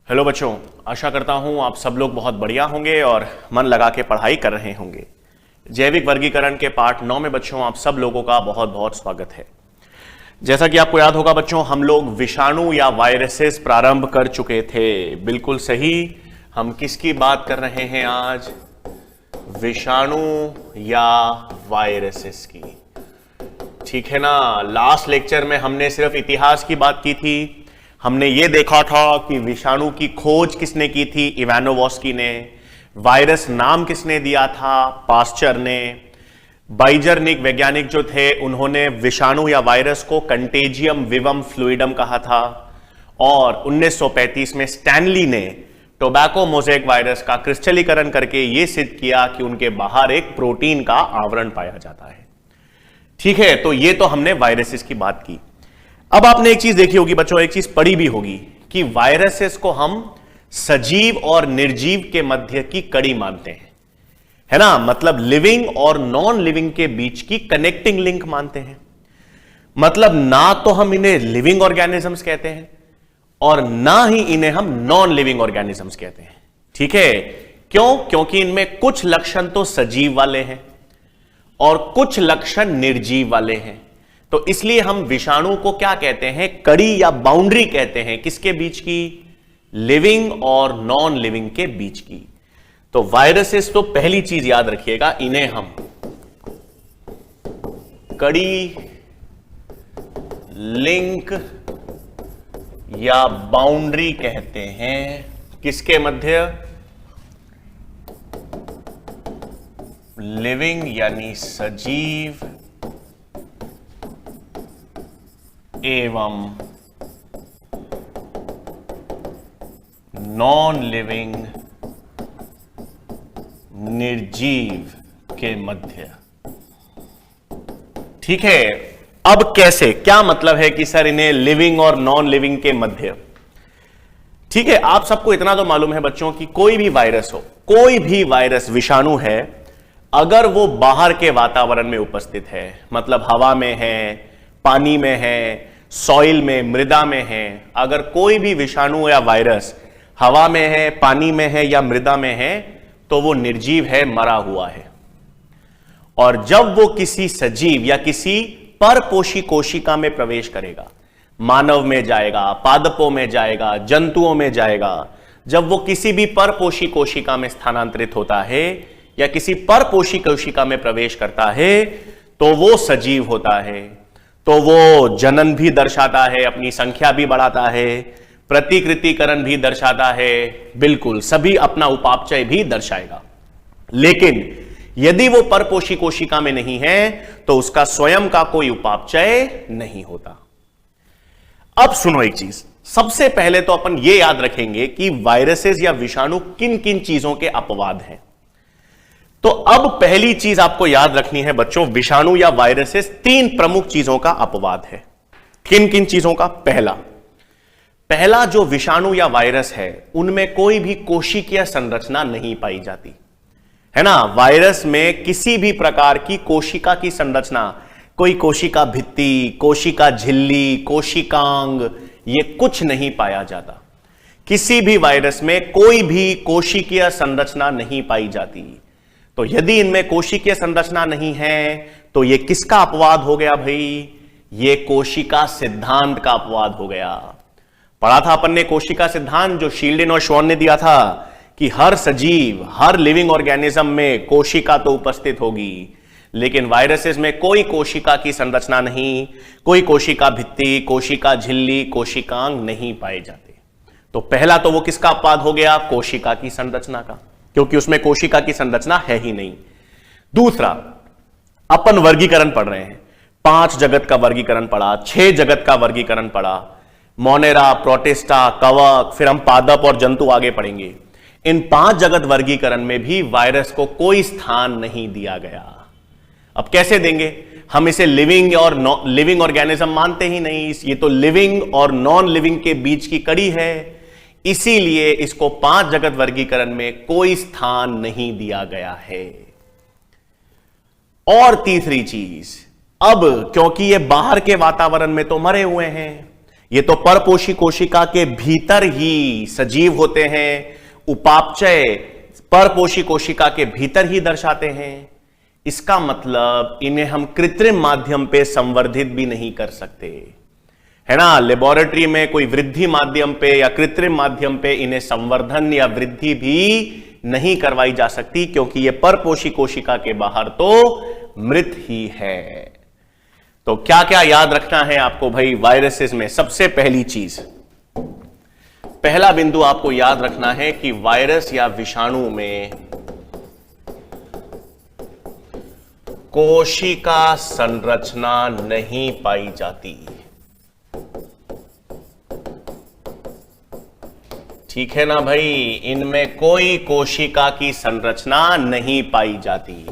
Hello बच्चों, आशा करता हूं आप सब लोग बहुत बढ़िया होंगे और मन लगा के पढ़ाई कर रहे होंगे। जैविक वर्गीकरण के पार्ट 9 में बच्चों आप सब लोगों का बहुत बहुत स्वागत है। जैसा कि आपको याद होगा बच्चों, हम लोग विषाणु या वायरसेस प्रारंभ कर चुके थे। बिल्कुल सही। हम किसकी बात कर रहे हैं आज? विषाणु या वायरसेस की। ठीक है ना। लास्ट लेक्चर में हमने सिर्फ इतिहास की बात की थी। हमने ये देखा था कि विषाणु की खोज किसने की थी? इवानोवस्की ने। वायरस नाम किसने दिया था? पास्चर ने। बाइजरनिक वैज्ञानिक जो थे उन्होंने विषाणु या वायरस को कंटेजियम विवम फ्लूइडम कहा था। और 1935 में स्टैनली ने टोबैको मोज़ेक वायरस का क्रिस्टलीकरण करके यह सिद्ध किया कि उनके बाहर एक प्रोटीन का आवरण पाया जाता है। ठीक है, तो यह तो हमने वायरसेस की बात की। अब आपने एक चीज देखी होगी बच्चों, एक चीज पढ़ी भी होगी कि वायरसेस को हम सजीव और निर्जीव के मध्य की कड़ी मानते हैं, है ना। मतलब लिविंग और नॉन लिविंग के बीच की कनेक्टिंग लिंक मानते हैं। मतलब ना तो हम इन्हें लिविंग ऑर्गेनिजम्स कहते हैं और ना ही इन्हें हम नॉन लिविंग ऑर्गेनिजम्स कहते हैं। ठीक है, क्यों? क्योंकि इनमें कुछ लक्षण तो सजीव वाले हैं और कुछ लक्षण निर्जीव वाले हैं। तो इसलिए हम विषाणु को क्या कहते हैं? कड़ी या बाउंड्री कहते हैं। किसके बीच की? लिविंग और नॉन लिविंग के बीच की। तो वायरसेस तो पहली चीज याद रखिएगा, इन्हें हम कड़ी, लिंक या बाउंड्री कहते हैं। किसके मध्य? लिविंग यानी सजीव एवं नॉन लिविंग निर्जीव के मध्य। ठीक है। अब कैसे, क्या मतलब है कि सर इन्हें लिविंग और नॉन लिविंग के मध्य? ठीक है, आप सबको इतना तो मालूम है बच्चों कि कोई भी वायरस हो, कोई भी वायरस विषाणु है, अगर वो बाहर के वातावरण में उपस्थित है, मतलब हवा में है, पानी में है, सॉइल में, मृदा में है, अगर कोई भी विषाणु या वायरस हवा में है, पानी में है या मृदा में है, तो वो निर्जीव है, मरा हुआ है। और जब वो किसी सजीव या किसी परपोषी कोशिका में प्रवेश करेगा, मानव में जाएगा, पादपों में जाएगा, जंतुओं में जाएगा, जब वो किसी भी परपोषी कोशिका में स्थानांतरित होता है या किसी परपोषी कोशिका में प्रवेश करता है, तो वो सजीव होता है। तो वो जनन भी दर्शाता है, अपनी संख्या भी बढ़ाता है, प्रतिकृतिकरण भी दर्शाता है, बिल्कुल सभी अपना उपापचय भी दर्शाएगा। लेकिन यदि वो परपोषी कोशिका में नहीं है तो उसका स्वयं का कोई उपापचय नहीं होता। अब सुनो एक चीज, सबसे पहले तो अपन ये याद रखेंगे कि वायरसेस या विषाणु किन किन चीजों के अपवाद हैं। तो अब पहली चीज आपको याद रखनी है बच्चों, विषाणु या वायरसेस 3 प्रमुख चीजों का अपवाद है। किन किन चीजों का? पहला जो विषाणु या वायरस है उनमें कोई भी कोशिकीय संरचना नहीं पाई जाती, है ना। वायरस में किसी भी प्रकार की कोशिका की संरचना, कोई कोशिका भित्ति, कोशिका झिल्ली, कोशिकांग, ये कुछ नहीं पाया जाता। किसी भी वायरस में कोई भी कोशिकीय संरचना नहीं पाई जाती। तो यदि इनमें कोशिकीय संरचना नहीं है तो यह किसका अपवाद हो गया भाई? ये कोशिका सिद्धांत का अपवाद हो गया। पढ़ा था अपन ने कोशिका सिद्धांत, जो शील्डेन और श्वान ने दिया था कि हर सजीव, हर लिविंग ऑर्गेनिज्म में कोशिका तो उपस्थित होगी, लेकिन वायरसेस में कोई कोशिका की संरचना नहीं, कोई कोशिका भित्ति, कोशिका झिल्ली, कोशिकांग नहीं पाए जाते। तो पहला तो वो किसका अपवाद हो गया? कोशिका की संरचना का, क्योंकि उसमें कोशिका की संरचना है ही नहीं। दूसरा, अपन वर्गीकरण पढ़ रहे हैं, 5 जगत का वर्गीकरण पढ़ा, 6 जगत का वर्गीकरण पढ़ा, मोनेरा, प्रोटिस्टा, कवक, फिर हम पादप और जंतु आगे पढ़ेंगे। इन 5 जगत वर्गीकरण में भी वायरस को कोई स्थान नहीं दिया गया। अब कैसे देंगे? हम इसे लिविंग और लिविंग ऑर्गेनिज्म मानते ही नहीं, ये तो लिविंग और नॉन लिविंग के बीच की कड़ी है, इसीलिए इसको 5 जगत वर्गीकरण में कोई स्थान नहीं दिया गया है। और तीसरी चीज, अब क्योंकि ये बाहर के वातावरण में तो मरे हुए हैं, ये तो परपोषी कोशिका के भीतर ही सजीव होते हैं, उपापचय परपोषी कोशिका के भीतर ही दर्शाते हैं। इसका मतलब इन्हें हम कृत्रिम माध्यम पे संवर्धित भी नहीं कर सकते, है ना। लेबोरेटरी में कोई वृद्धि माध्यम पे या कृत्रिम माध्यम पे इन्हें संवर्धन या वृद्धि भी नहीं करवाई जा सकती, क्योंकि यह परपोषी कोशिका के बाहर तो मृत ही है। तो क्या क्या याद रखना है आपको भाई वायरसेस में? सबसे पहली चीज, पहला बिंदु आपको याद रखना है कि वायरस या विषाणु में कोशिका संरचना नहीं पाई जाती। ठीक है ना भाई, इनमें कोई कोशिका की संरचना नहीं पाई जाती।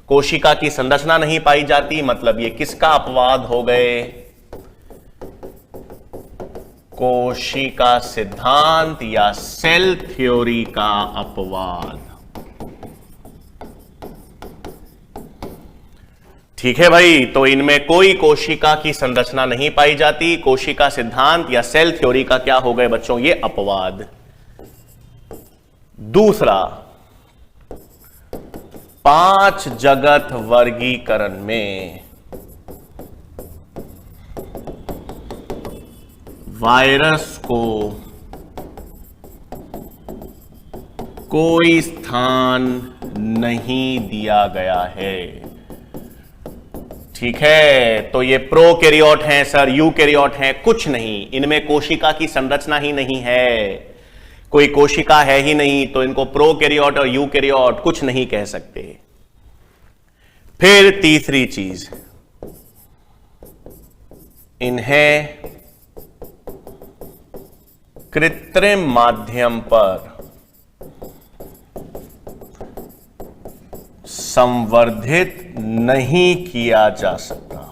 कोशिका की संरचना नहीं पाई जाती मतलब ये किसका अपवाद हो गए? कोशिका सिद्धांत या सेल थ्योरी का अपवाद। ठीक है भाई, तो इनमें कोई कोशिका की संरचना नहीं पाई जाती। कोशिका सिद्धांत या सेल थ्योरी का क्या हो गए बच्चों? ये अपवाद। दूसरा, 5 जगत वर्गीकरण में वायरस को कोई स्थान नहीं दिया गया है। ठीक है, तो ये प्रोकैरियोट हैं सर, यूकैरियोट हैं, कुछ नहीं, इनमें कोशिका की संरचना ही नहीं है, कोई कोशिका है ही नहीं, तो इनको प्रोकैरियोट और यूकैरियोट कुछ नहीं कह सकते। फिर तीसरी चीज, इन्हें कृत्रिम माध्यम पर संवर्धित नहीं किया जा सकता।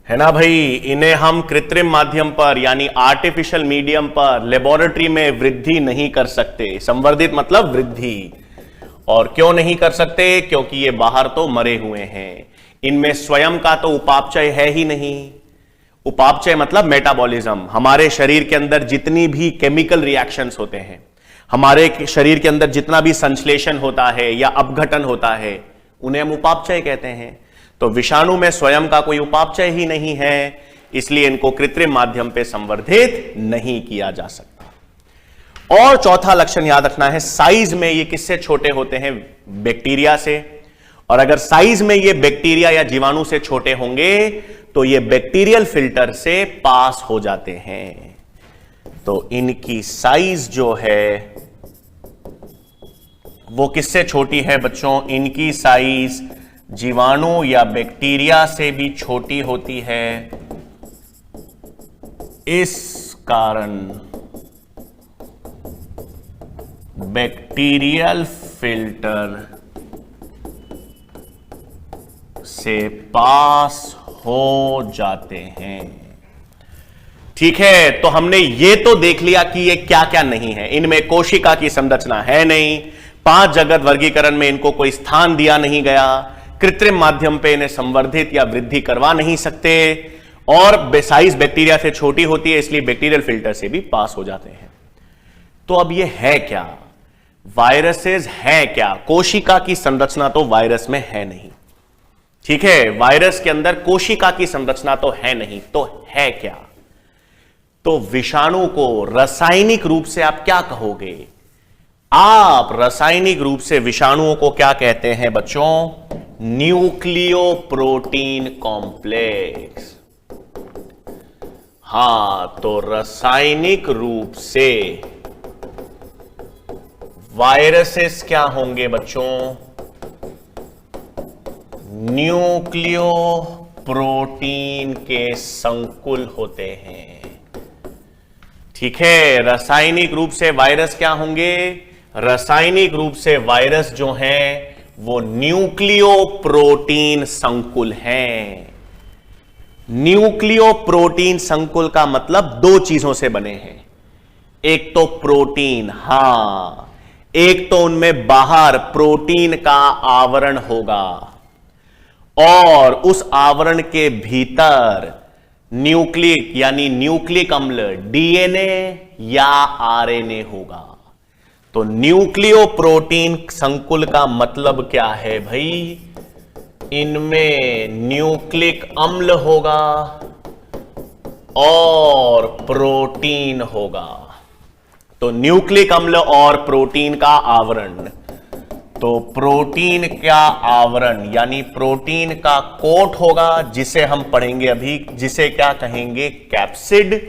है ना भाई, इन्हें हम कृत्रिम माध्यम पर यानी आर्टिफिशियल मीडियम पर लेबोरेटरी में वृद्धि नहीं कर सकते। संवर्धित मतलब वृद्धि। और क्यों नहीं कर सकते? क्योंकि ये बाहर तो मरे हुए हैं, इनमें स्वयं का तो उपापचय है ही नहीं। उपापचय मतलब मेटाबॉलिज्म। हमारे शरीर के अंदर जितनी भी केमिकल रिएक्शंस होते हैं, हमारे शरीर के अंदर जितना भी संश्लेषण होता है या अपघटन होता है, उन्हें हम उपापचय कहते हैं। तो विषाणु में स्वयं का कोई उपापचय ही नहीं है, इसलिए इनको कृत्रिम माध्यम पे संवर्धित नहीं किया जा सकता। और चौथा लक्षण याद रखना है, साइज में ये किससे छोटे होते हैं? बैक्टीरिया से। और अगर साइज में ये बैक्टीरिया या जीवाणु से छोटे होंगे तो ये बैक्टीरियल फिल्टर से पास हो जाते हैं। तो इनकी साइज जो है वो किससे छोटी है बच्चों? इनकी साइज जीवाणु या बैक्टीरिया से भी छोटी होती है। इस कारण बैक्टीरियल फिल्टर से पास हो जाते हैं। ठीक है, तो हमने ये तो देख लिया कि ये क्या क्या नहीं है। इनमें कोशिका की संरचना है नहीं, 5 जगत वर्गीकरण में इनको कोई स्थान दिया नहीं गया, कृत्रिम माध्यम पे इन्हें संवर्धित या वृद्धि करवा नहीं सकते, और साइज बैक्टीरिया से छोटी होती है, इसलिए बैक्टीरियल फिल्टर से भी पास हो जाते हैं। तो अब ये है क्या? वायरसेस है क्या? कोशिका की संरचना तो वायरस में है नहीं। ठीक है, वायरस के अंदर कोशिका की संरचना तो है नहीं, तो है क्या? तो विषाणु को रासायनिक रूप से आप क्या कहोगे? आप रासायनिक रूप से विषाणुओं को क्या कहते हैं बच्चों? Nucleo protein complex. हां, तो रासायनिक रूप से वायरसेस क्या होंगे बच्चों? न्यूक्लियो प्रोटीन के संकुल होते हैं। ठीक है, रासायनिक रूप से वायरस क्या होंगे? रासायनिक रूप से वायरस जो हैं वो न्यूक्लियो प्रोटीन संकुल हैं। न्यूक्लियो प्रोटीन संकुल का मतलब 2 चीजों से बने हैं। एक तो प्रोटीन, हां, एक तो उनमें बाहर प्रोटीन का आवरण होगा, और उस आवरण के भीतर न्यूक्लिक यानी न्यूक्लिक अम्ल डीएनए या आरएनए होगा। तो न्यूक्लियो प्रोटीन संकुल का मतलब क्या है भाई? इनमें न्यूक्लिक अम्ल होगा और प्रोटीन होगा। तो न्यूक्लिक अम्ल और प्रोटीन का आवरण, तो प्रोटीन का आवरण यानी प्रोटीन का कोट होगा, जिसे हम पढ़ेंगे अभी, जिसे क्या कहेंगे? कैप्सिड।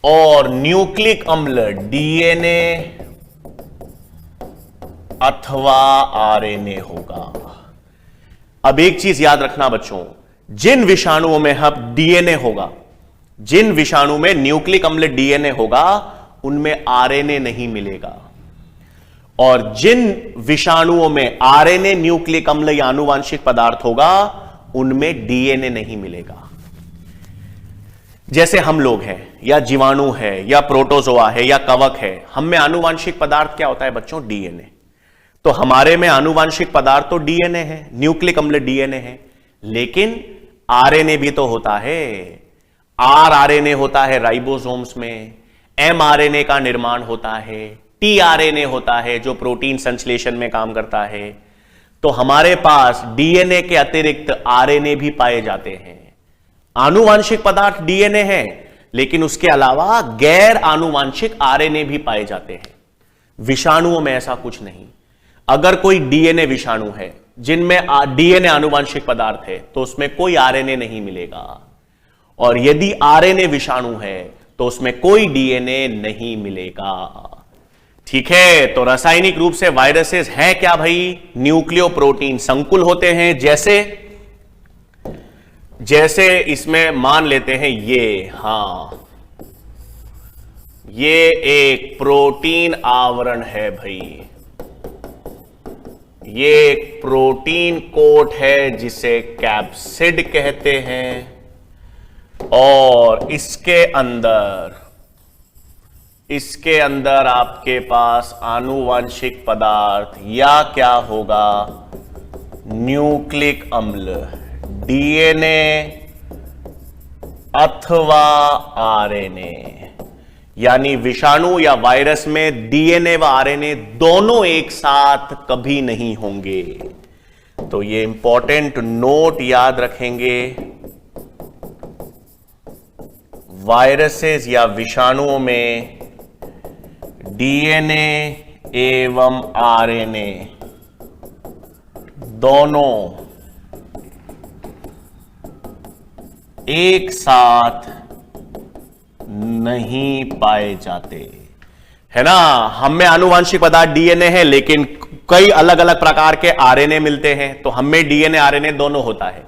और न्यूक्लिक अम्ल डीएनए अथवा आरएनए होगा। अब एक चीज याद रखना बच्चों, जिन विषाणुओं में हम डीएनए होगा, जिन विषाणु में न्यूक्लिक अम्ल डीएनए होगा, उनमें आरएनए नहीं मिलेगा। और जिन विषाणुओं में आरएनए न्यूक्लिक अम्ल या आनुवांशिक पदार्थ होगा, उनमें डीएनए नहीं मिलेगा। जैसे हम लोग हैं, या जीवाणु है, या प्रोटोजोआ है, या कवक है, हम में आनुवांशिक पदार्थ क्या होता है बच्चों? डीएनए। तो हमारे में आनुवांशिक पदार्थ तो डीएनए है, न्यूक्लिक अम्ल डीएनए है, लेकिन आरएनए भी तो होता है। आरएनए होता है राइबोसोम्स में, एमआरएनए का निर्माण होता है, टीआरएनए होता है जो प्रोटीन संश्लेषण में काम करता है। तो हमारे पास डीएनए के अतिरिक्त आरएनए भी पाए जाते हैं। आनुवांशिक पदार्थ डीएनए है, लेकिन उसके अलावा गैर आनुवांशिक आरएनए भी पाए जाते हैं। विषाणुओं में ऐसा कुछ नहीं। अगर कोई डीएनए विषाणु है जिनमें डीएनए आनुवांशिक पदार्थ है, तो उसमें कोई आरएनए नहीं मिलेगा। और यदि आरएनए विषाणु है तो उसमें कोई डीएनए नहीं मिलेगा। ठीक है, तो रासायनिक रूप से वायरसेस हैं क्या भाई? न्यूक्लियो प्रोटीन संकुल होते हैं। जैसे इसमें मान लेते हैं ये, हां, ये एक प्रोटीन आवरण है भाई, ये एक प्रोटीन कोट है जिसे कैप्सिड कहते हैं। और इसके अंदर आपके पास आनुवांशिक पदार्थ या क्या होगा? न्यूक्लिक अम्ल डीएनए अथवा आरएनए। यानी विषाणु या वायरस में डीएनए व आरएनए दोनों एक साथ कभी नहीं होंगे। तो ये इंपॉर्टेंट नोट याद रखेंगे। वायरसेस या विषाणुओं में डीएनए एवं आरएनए दोनों एक साथ नहीं पाए जाते, है ना। हम में आनुवांशिक पदार्थ डीएनए है, लेकिन कई अलग अलग प्रकार के आरएनए मिलते हैं। तो हम में डीएनए आरएनए दोनों होता है,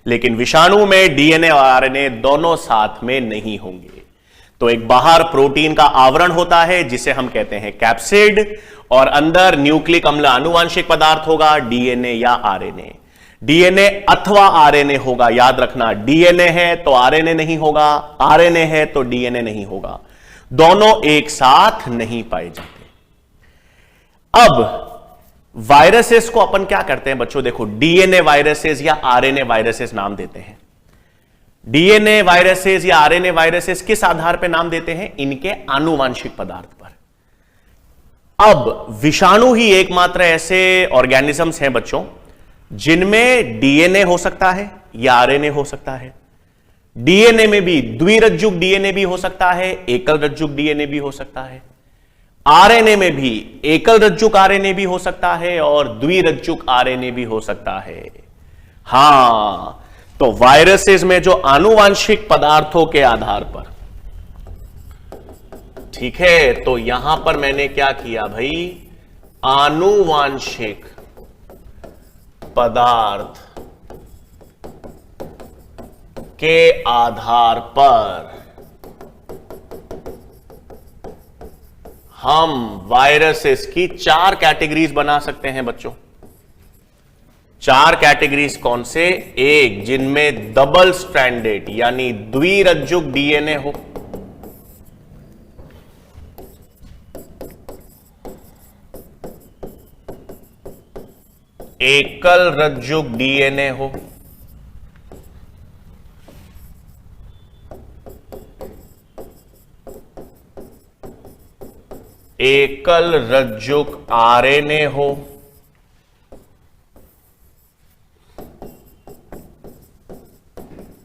लेकिन विषाणु में डीएनए और आरएनए दोनों साथ में नहीं होंगे। तो एक बाहर प्रोटीन का आवरण होता है जिसे हम कहते हैं कैप्सिड, और अंदर न्यूक्लिक अम्ल आनुवांशिक पदार्थ होगा, डीएनए या आरएनए। डीएनए अथवा आरएनए होगा, याद रखना। डीएनए है तो आरएनए नहीं होगा, आरएनए है तो डीएनए नहीं होगा, दोनों एक साथ नहीं पाए जाते। अब वायरसेस को अपन क्या करते हैं बच्चों? देखो, डीएनए वायरसेस या आरएनए वायरसेस नाम देते हैं। डीएनए वायरसेस या आरएनए वायरसेस किस आधार पर नाम देते हैं? इनके आनुवांशिक पदार्थ पर। अब विषाणु ही एकमात्र ऐसे ऑर्गेनिजम्स हैं बच्चों जिनमें डीएनए हो सकता है या आरएनए हो सकता है। डीएनए में भी द्विरज्जुक डीएनए भी हो सकता है, एकल रज्जुक डीएनए भी हो सकता है। आरएनए में भी एकल रज्जुक आरएनए भी हो सकता है और द्विरज्जुक आरएनए भी हो सकता है। हां, तो वायरसेस में जो आनुवांशिक पदार्थों के आधार पर, ठीक है, तो यहां पर मैंने क्या किया भाई? आनुवांशिक पदार्थ के आधार पर हम वायरसेस की 4 कैटेगरीज बना सकते हैं बच्चों। 4 कैटेगरीज कौन से? एक, जिनमें डबल स्ट्रैंडेड यानी द्विरज्जुक डीएनए हो। एकल रज्जुक डीएनए हो, एकल रज्जुक आरएनए हो,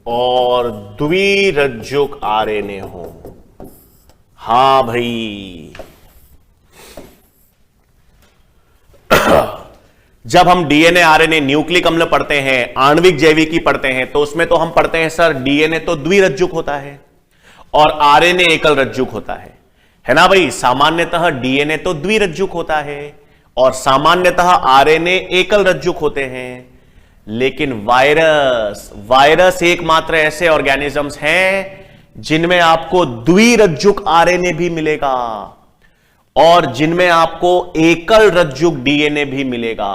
और द्विरज्जुक आरएनए हो। हां भाई, जब हम डीएनए आरएनए न्यूक्लिक अम्ल पढ़ते हैं, आणविक जैविकी पढ़ते हैं, तो उसमें तो हम पढ़ते हैं सर डीएनए तो द्विरज्जुक होता है और आरएनए एकल रज्जुक होता है ना भाई। सामान्यतः डीएनए तो द्विरज्जुक होता है और सामान्यतः आरएनए एकल रज्जुक होते हैं। लेकिन वायरस एकमात्र ऐसे ऑर्गेनिजम्स हैं जिनमें आपको द्विरज्जुक आरएनए भी मिलेगा और जिनमें आपको एकल रज्जुक डीएनए भी मिलेगा।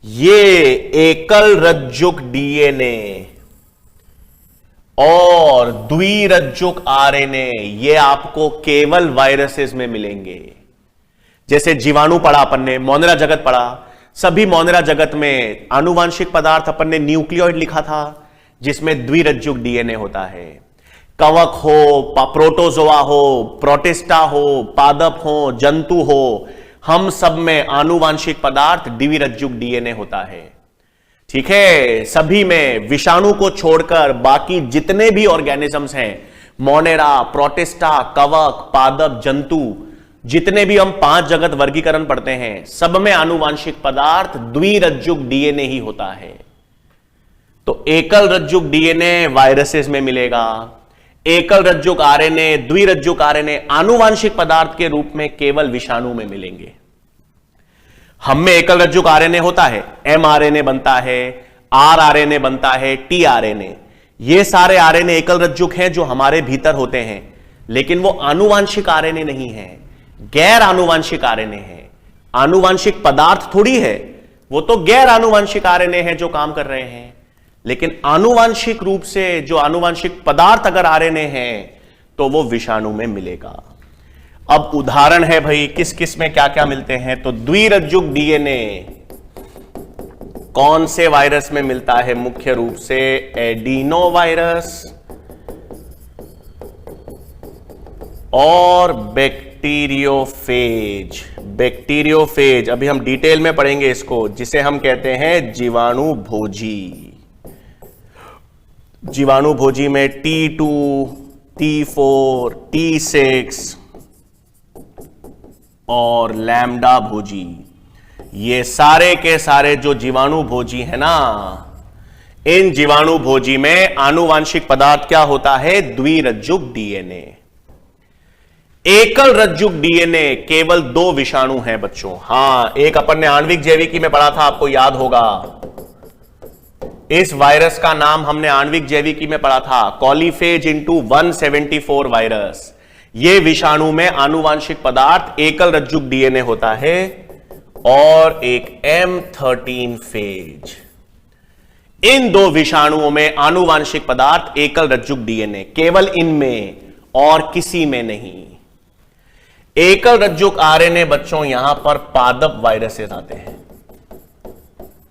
ये एकल रज्जुक डीएनए और द्विरज्जुक आरएनए ये आपको केवल वायरसेस में मिलेंगे। जैसे जीवाणु पढ़ा अपन ने, मोनेरा जगत पढ़ा, सभी मोनेरा जगत में आनुवांशिक पदार्थ अपन ने न्यूक्लियोइड लिखा था जिसमें द्विरज्जुक डीएनए होता है। कवक हो, प्रोटोजोआ हो, प्रोटिस्टा हो, पादप हो, जंतु हो, हम सब में आनुवांशिक पदार्थ द्विरज्जुक डीएनए होता है। ठीक है, सभी में विषाणु को छोड़कर बाकी जितने भी ऑर्गेनिजम्स हैं, मोनेरा, प्रोटिस्टा, कवक, पादप, जंतु, जितने भी हम 5 जगत वर्गीकरण पढ़ते हैं, सब में आनुवांशिक पदार्थ द्विरज्जुक डीएनए ही होता है। तो एकल रज्जुक डीएनए वायरसेस में मिलेगा, एकल रज्जुक आरएनए, द्विरज्जुक आरएनए आनुवांशिक पदार्थ के रूप में केवल विषाणु में मिलेंगे। हम में एकल रज्जुक आरएनए होता है, एमआरएनए बनता है, आरआरएनए बनता है, टीआरएनए। ये सारे आरएनए एकल रज्जुक हैं जो हमारे भीतर होते हैं, लेकिन वो आनुवांशिक आरएनए नहीं है, गैर आनुवांशिक आरएनए है। आनुवांशिक पदार्थ थोड़ी है, वो तो गैर आनुवांशिक आरएनए है जो काम कर रहे हैं। लेकिन आनुवांशिक रूप से जो आनुवांशिक पदार्थ अगर आरएनए है तो वो विषाणु में मिलेगा। अब उदाहरण है भाई किस किस में क्या क्या मिलते हैं। तो द्विरज्जुक डीएनए कौन से वायरस में मिलता है? मुख्य रूप से एडिनो वायरस और बैक्टीरियोफेज। बैक्टीरियोफेज अभी हम डिटेल में पढ़ेंगे इसको, जिसे हम कहते हैं जीवाणु भोजी। जीवाणु भोजी में T2, T4, T6 और लैम्डा भोजी, ये सारे के सारे जो जीवाणु भोजी है ना, इन जीवाणु भोजी में आनुवांशिक पदार्थ क्या होता है? द्विरज्जुक डीएनए। एकल रज्जुक डीएनए केवल 2 विषाणु हैं बच्चों। हां, एक अपन ने आणविक जैविकी में पढ़ा था, आपको याद होगा। इस वायरस का नाम हमने आणविक जैविकी में पढ़ा था, कॉलीफेज इंटू 174 वायरस। ये विषाणु में आनुवांशिक पदार्थ एकल रज्जुक डीएनए होता है और एक M13 फेज। इन 2 विषाणुओं में आनुवांशिक पदार्थ एकल रज्जुक डीएनए, केवल इनमें और किसी में नहीं। एकल रज्जुक आरएनए बच्चों यहां पर पादप वायरसेस आते हैं,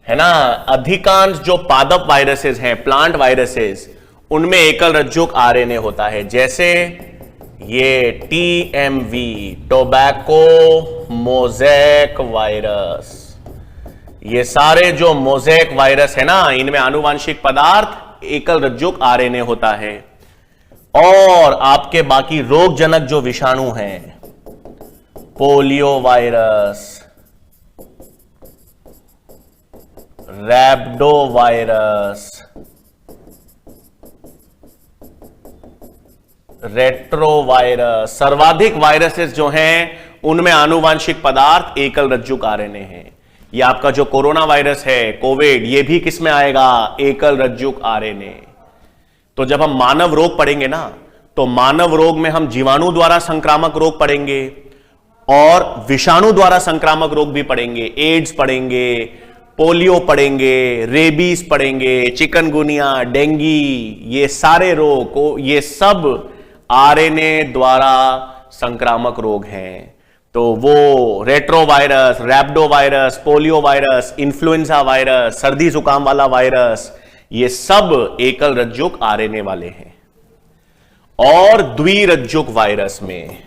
है ना। अधिकांश जो पादप वायरसेस हैं, प्लांट वायरसेस, उनमें एकल रज्जुक आरएनए होता है। जैसे ये TMV, टोबैको मोज़ेक वायरस, ये सारे जो मोज़ेक वायरस है ना, इनमें आनुवांशिक पदार्थ एकल रज्जुक आरएनए होता है। और आपके बाकी रोगजनक जो विषाणु हैं, polio virus, rhabdo virus, retro virus, सर्वाधिक वायरसेस जो हैं उनमें आनुवांशिक पदार्थ एकल रज्जुक आरएनए है। ये आपका जो कोरोना वायरस है, कोविड, ये भी किस में आएगा? एकल रज्जुक आरएनए। तो जब हम मानव रोग पढ़ेंगे ना, तो मानव रोग में हम जीवाणु द्वारा संक्रामक रोग पढ़ेंगे और विषाणु द्वारा संक्रामक रोग भी पढ़ेंगे। एड्स पढ़ेंगे, पोलियो पढ़ेंगे, रेबीज पढ़ेंगे, चिकनगुनिया, डेंगी, ये सारे रोग को, ये सब आरएनए द्वारा संक्रामक रोग हैं। तो वो retro virus, rhabdo virus, polio virus, influenza virus, सर्दी जुकाम वाला वायरस, ये सब एकल रज्जुक आरएनए वाले हैं। और द्विरज्जुक वायरस में,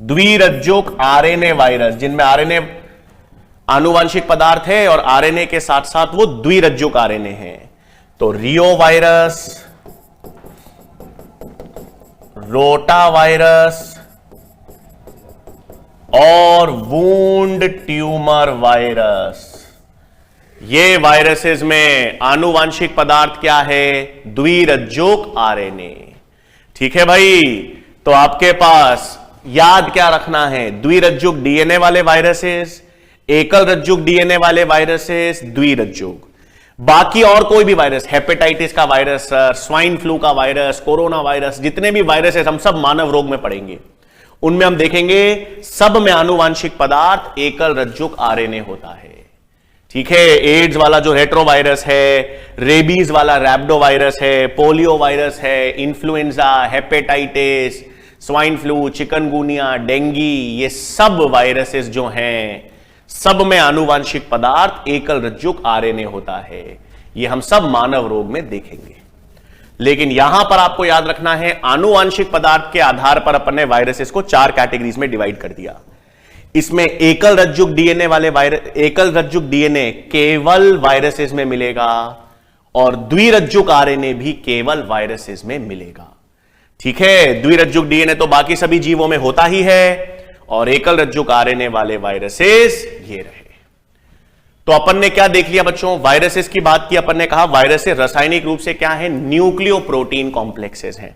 द्विरज्जुक आरएनए वायरस, जिनमें आरएनए आनुवांशिक पदार्थ है और आरएनए के साथ साथ वो द्विरज्जुक आरएनए है, तो रियो वायरस, रोटा वायरस और वुंड ट्यूमर वायरस, ये वायरसेस में आनुवांशिक पदार्थ क्या है? द्विरज्जुक आरएनए। ठीक है भाई, तो आपके पास याद क्या रखना है? द्विरज्जुक डीएनए वाले वायरसेस, एकल रज्जुक डीएनए वाले वायरसेस, द्विरज्जुक। बाकी और कोई भी वायरस, हेपेटाइटिस का वायरस, स्वाइन फ्लू का वायरस, कोरोना वायरस, जितने भी वायरसेस हम सब मानव रोग में पढ़ेंगे, उनमें हम देखेंगे सब में आनुवांशिक पदार्थ एकल रज्जुक आरएनए होता है। ठीक है, एड्स वाला जो रेट्रो वायरस है, रेबीज वाला रैप्डो वायरस है, पोलियो वायरस है, influenza, hepatitis, swine flu, chikungunya, dinghy, ये सब वायरसेस जो हैं, सब में आनुवांशिक पदार्थ एकल रज्जुक आरएनए होता है। ये हम सब मानव रोग में देखेंगे। लेकिन यहां पर आपको याद रखना है, आनुवांशिक पदार्थ के आधार पर अपन ने वायरसेस को 4 कैटेगरीज में डिवाइड कर दिया। इसमें एकल रज्जुक डीएनए वाले वायरस, एकल रज्जुक डीएनए केवल वायरसेस में मिलेगा और द्विरज्जुक आरएनए भी केवल वायरसेस में मिलेगा। ठीक है, द्विरज्जुक डीएनए तो बाकी सभी जीवों में होता ही है और एकल रज्जुक आरएनए वाले वायरसेस ये रहे। तो अपन ने क्या देख लिया बच्चों? वायरसेस की बात की, अपन ने कहा वायरसेस रासायनिक रूप से क्या है? न्यूक्लियो प्रोटीन कॉम्प्लेक्सेस हैं।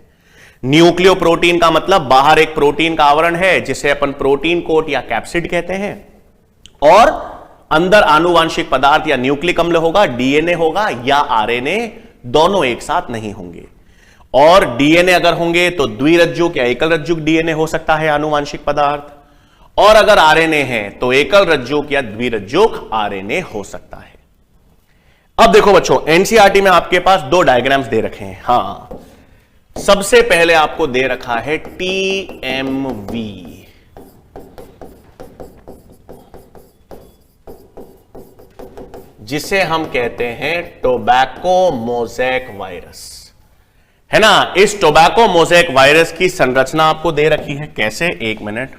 न्यूक्लियो प्रोटीन का मतलब बाहर एक प्रोटीन का आवरण है जिसे अपन प्रोटीन कोट या कैप्सिड कहते हैं, और अंदर आनुवांशिक पदार्थ या न्यूक्लिक अम्ल होगा, डीएनए होगा या आरएनए, दोनों एक साथ नहीं होंगे। और डीएनए अगर होंगे तो द्विरज्जुक या एकल रज्जुक डीएनए हो सकता है आनुवांशिक पदार्थ, और अगर आरएनए है तो एकल रज्जुक या द्विरज्जुक आरएनए हो सकता है। अब देखो बच्चों, एनसीईआरटी में आपके पास 2 डायग्राम्स दे रखे हैं। हां, सबसे पहले आपको दे रखा है टीएमवी, जिसे हम कहते हैं टोबैको मोज़ेक वायरस, है ना। इस टोबैको मोज़ेक वायरस की संरचना आपको दे रखी है। कैसे? 1 मिनट।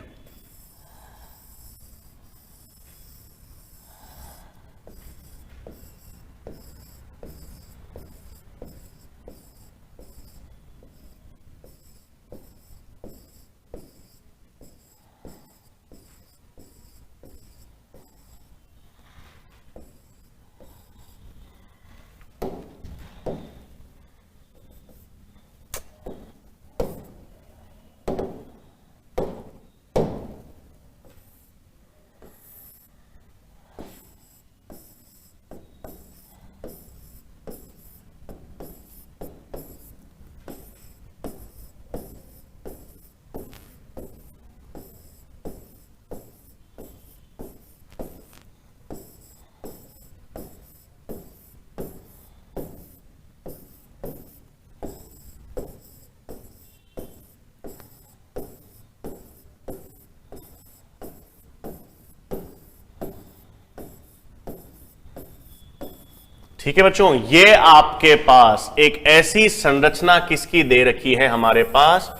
ठीक है बच्चों, ये आपके पास एक ऐसी संरचना किसकी दे रखी है हमारे पास?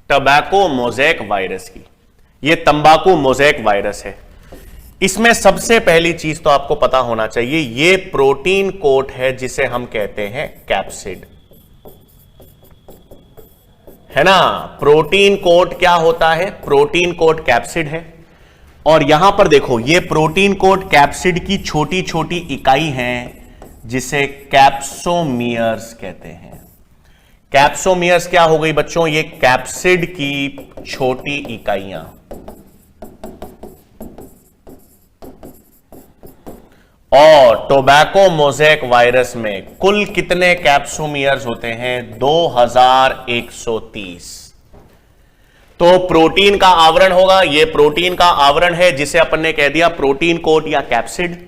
टोबैको मोज़ेक वायरस की। ये तंबाकू मोज़ेक वायरस है। इसमें सबसे पहली चीज तो आपको पता होना चाहिए, ये प्रोटीन कोट है जिसे हम कहते हैं कैप्सिड, है ना। प्रोटीन कोट क्या होता है? प्रोटीन कोट कैप्सिड है। और यहां पर देखो, ये प्रोटीन कोट कैप्सिड की छोटी छोटी इकाई हैं जिसे कैप्सोमियर्स कहते हैं। कैप्सोमियर्स क्या हो गई बच्चों? ये कैप्सिड की छोटी इकाइयां। और टोबैको मोज़ेक वायरस में कुल कितने कैप्सोमियर्स होते हैं? 2130। तो प्रोटीन का आवरण होगा, ये प्रोटीन का आवरण है जिसे अपन ने कह दिया प्रोटीन कोट या कैप्सिड।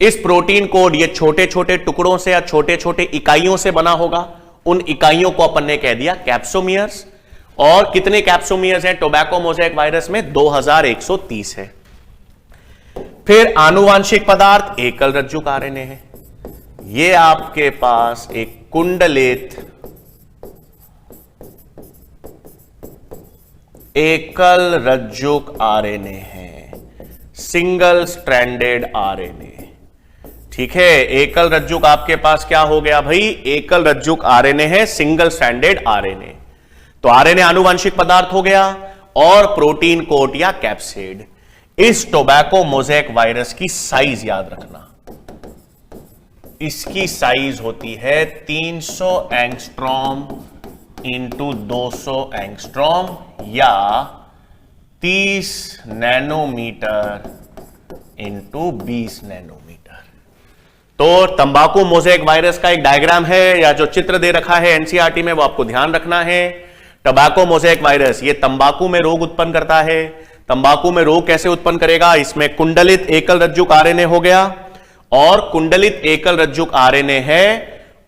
इस प्रोटीन कोड ये छोटे छोटे टुकड़ों से या छोटे छोटे इकाइयों से बना होगा। उन इकाइयों को अपन ने कह दिया कैप्सोमियर्स। और कितने कैप्सोमियर्स हैं टोबैको मोज़ेक वायरस में? 2130 है। फिर आनुवांशिक पदार्थ एकल रज्जुक आरएनए है। ये आपके पास एक कुंडलित एकल रज्जुक आरएनए है, सिंगल स्ट्रैंडेड आरएनए। ठीक है, एकल रज्जुक आपके पास क्या हो गया भाई? एकल रज्जुक आरएनए है, सिंगल स्ट्रैंडेड आरएनए। तो आरएनए आनुवांशिक पदार्थ हो गया और प्रोटीन कोट या कैप्सिड। इस टोबैको मोज़ेक वायरस की साइज याद रखना, इसकी साइज होती है 300 एंगस्ट्रॉम इंटू 200 एंगस्ट्रॉम या 30 नैनोमीटर इंटू 20 नैनोमीटर। तो तंबाकू मोज़ेक वायरस का एक डायग्राम है या जो चित्र दे रखा है एनसीईआरटी में, वो आपको ध्यान रखना है। टोबैको मोज़ेक वायरस ये तंबाकू में रोग उत्पन्न करता है। तंबाकू में रोग कैसे उत्पन्न करेगा? इसमें कुंडलित एकल रज्जुक आरएनए हो गया और कुंडलित एकल रज्जुक आरएनए है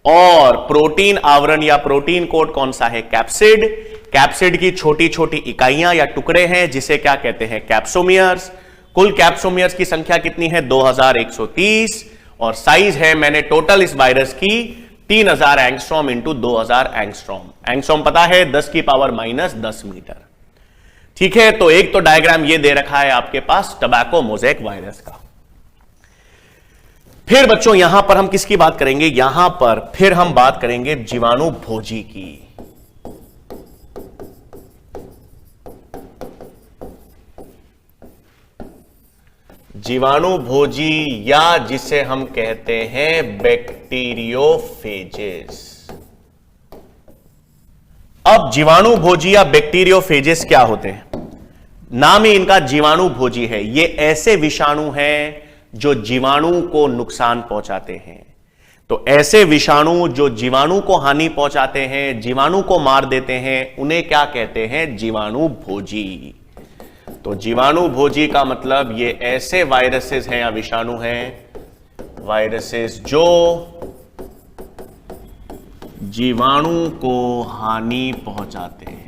और प्रोटीन आवरण या प्रोटीन कोट कौन सा है? कैप्सिड। कैप्सिड की छोटी छोटी इकाइयां या टुकड़े हैं जिसे क्या कहते हैं? कैप्सोमियर्स। कुल कैप्सोमियर्स की संख्या कितनी है? 2130 और साइज है मैंने टोटल इस वायरस की 3000 एंगस्ट्रॉम इंटू 2000 एंगस्ट्रॉम। एंगस्ट्रॉम पता है 10 की पावर -10 मीटर। ठीक है, तो एक तो डायग्राम ये दे रखा है आपके पास टोबैको मोज़ेक वायरस का। फिर बच्चों यहां पर हम किसकी बात करेंगे? यहां पर फिर हम बात करेंगे जीवाणु भोजी की। जीवाणु भोजी या जिसे हम कहते हैं बैक्टीरियोफेजेस। अब जीवाणु भोजी या बैक्टीरियोफेजेस क्या होते हैं? नाम ही इनका जीवाणु भोजी है। ये ऐसे विषाणु हैं जो जीवाणु को नुकसान पहुंचाते हैं। तो ऐसे विषाणु जो जीवाणु को हानि पहुंचाते हैं, जीवाणु को मार देते हैं, उन्हें क्या कहते हैं? जीवाणु भोजी। तो जीवाणु भोजी का मतलब ये ऐसे वायरसेस हैं या विषाणु हैं, वायरसेस जो जीवाणु को हानि पहुंचाते हैं।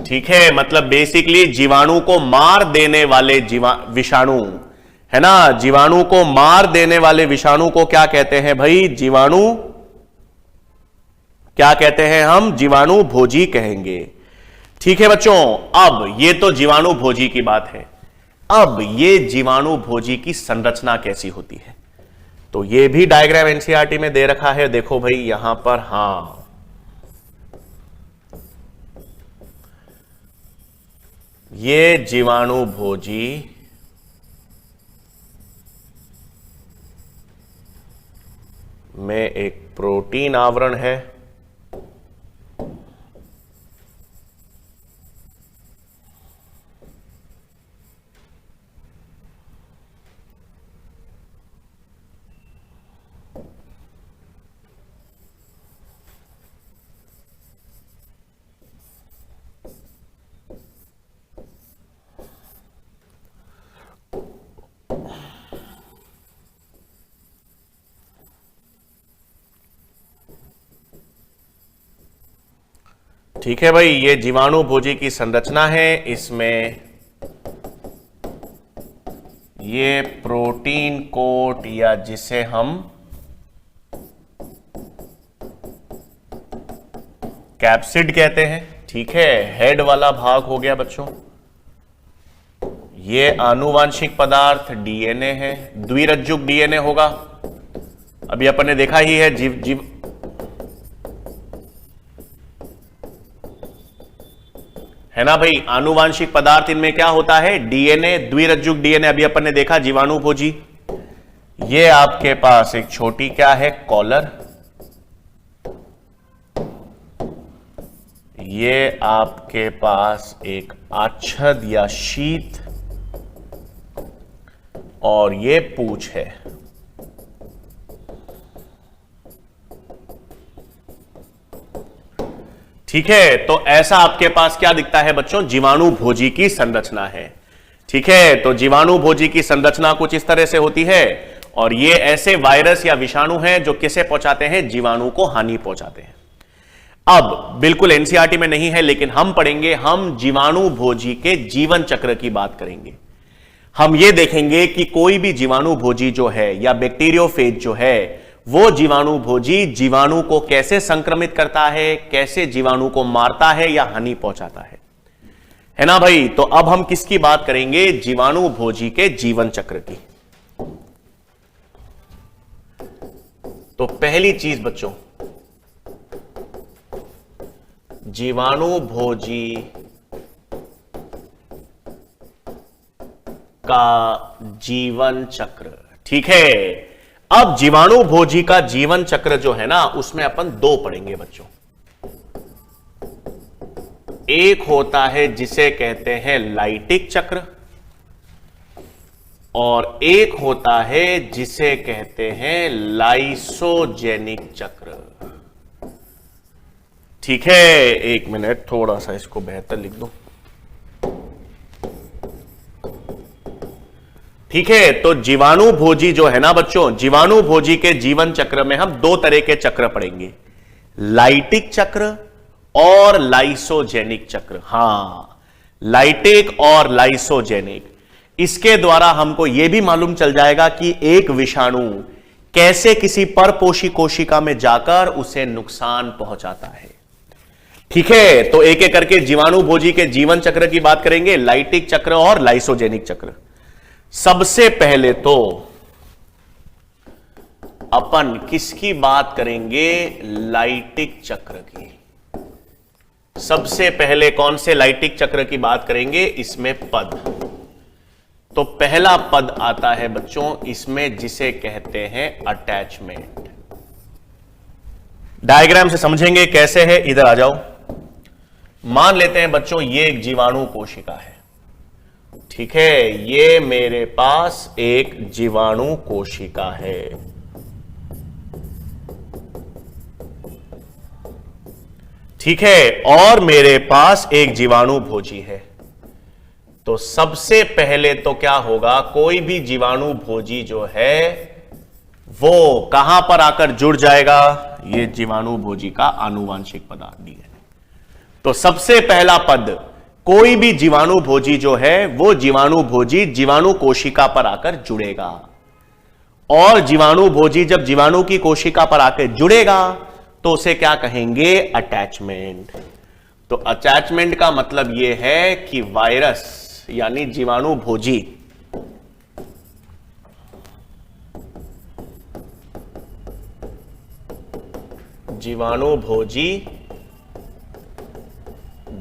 ठीक है, मतलब बेसिकली जीवाणु को मार देने वाले विषाणु है ना, जीवाणु को मार देने वाले विषाणु को क्या कहते हैं भाई? जीवाणु क्या कहते हैं हम? जीवाणु भोजी कहेंगे। ठीक है बच्चों, अब ये तो जीवाणु भोजी की बात है। अब ये जीवाणु भोजी की संरचना कैसी होती है? तो ये भी डायग्राम एनसीईआरटी में दे रखा है। देखो भाई यहां पर, हां ये जीवाणु भोजी में एक प्रोटीन आवरण है, ठीक है भाई। ये जीवाणु भोजी की संरचना है। इसमें ये प्रोटीन कोट या जिसे हम कैप्सिड कहते हैं, ठीक है, हेड वाला भाग हो गया बच्चों। ये आनुवांशिक पदार्थ डीएनए है, द्विरज्जुक डीएनए होगा। अभी अपन ने देखा ही है जीव है ना भाई, आनुवांशिक पदार्थ इनमें क्या होता है? डीएनए, द्विरज्जुक डीएनए। अभी अपन ने देखा जीवाणु भोजी। ये आपके पास एक छोटी क्या है? कॉलर। ये आपके पास एक आच्छद या शीत और ये पूंछ है। ठीक है, तो ऐसा आपके पास क्या दिखता है बच्चों? जीवाणु भोजी की संरचना है। ठीक है, तो जीवाणु भोजी की संरचना कुछ इस तरह से होती है और ये ऐसे वायरस या विषाणु हैं जो किसे पहुंचाते हैं? जीवाणु को हानि पहुंचाते हैं। अब बिल्कुल एनसीईआरटी में नहीं है, लेकिन हम पढ़ेंगे, हम जीवाणु भोजी के जीवन चक्र की बात करेंगे। हम ये देखेंगे कि कोई भी जीवाणु भोजी जो है या बैक्टीरियोफेज जो है, वो जीवाणु भोजी जीवाणु को कैसे संक्रमित करता है, कैसे जीवाणु को मारता है या हानि पहुंचाता है ना भाई। तो अब हम किसकी बात करेंगे? जीवाणु भोजी के जीवन चक्र की। तो पहली चीज बच्चों, जीवाणु भोजी का जीवन चक्र। ठीक है, अब जीवाणु भोजी का जीवन चक्र जो है ना, उसमें अपन दो पढ़ेंगे बच्चों। एक होता है जिसे कहते हैं लाइटिक चक्र, और एक होता है जिसे कहते हैं लाइसोजेनिक चक्र। ठीक है, एक मिनट, थोड़ा सा इसको बेहतर लिख दो। ठीक है, तो जीवाणु भोजी जो है ना बच्चों, जीवाणु भोजी के जीवन चक्र में हम दो तरह के चक्र पढ़ेंगे, लाइटिक चक्र और लाइसोजेनिक चक्र। हां, लाइटिक और लाइसोजेनिक, इसके द्वारा हमको यह भी मालूम चल जाएगा कि एक विषाणु कैसे किसी परपोषी कोशिका में जाकर उसे नुकसान पहुंचाता है। ठीक है, तो एक एक करके जीवाणु भोजी के जीवन चक्र की बात करेंगे, लाइटिक चक्र और लाइसोजेनिक चक्र। सबसे पहले तो अपन किसकी बात करेंगे? लाइटिक चक्र की। सबसे पहले कौन से लाइटिक चक्र की बात करेंगे? इसमें पद, तो पहला पद आता है बच्चों इसमें जिसे कहते हैं अटैचमेंट। डायग्राम से समझेंगे कैसे है, इधर आ जाओ। मान लेते हैं बच्चों ये एक जीवाणु कोशिका है। ठीक है, ये मेरे पास एक जीवाणु कोशिका है। ठीक है, और मेरे पास एक जीवाणु भोजी है। तो सबसे पहले तो क्या होगा, कोई भी जीवाणु भोजी जो है वो कहां पर आकर जुड़ जाएगा? ये जीवाणु भोजी का आनुवांशिक पदार्थ डी है। तो सबसे पहला पद, कोई भी जीवाणु भोजी जो है वो जीवाणु भोजी जीवाणु कोशिका पर आकर जुड़ेगा, और जीवाणु भोजी जब जीवाणु की कोशिका पर आकर जुड़ेगा तो उसे क्या कहेंगे? अटैचमेंट। तो अटैचमेंट का मतलब यह है कि वायरस यानी जीवाणु भोजी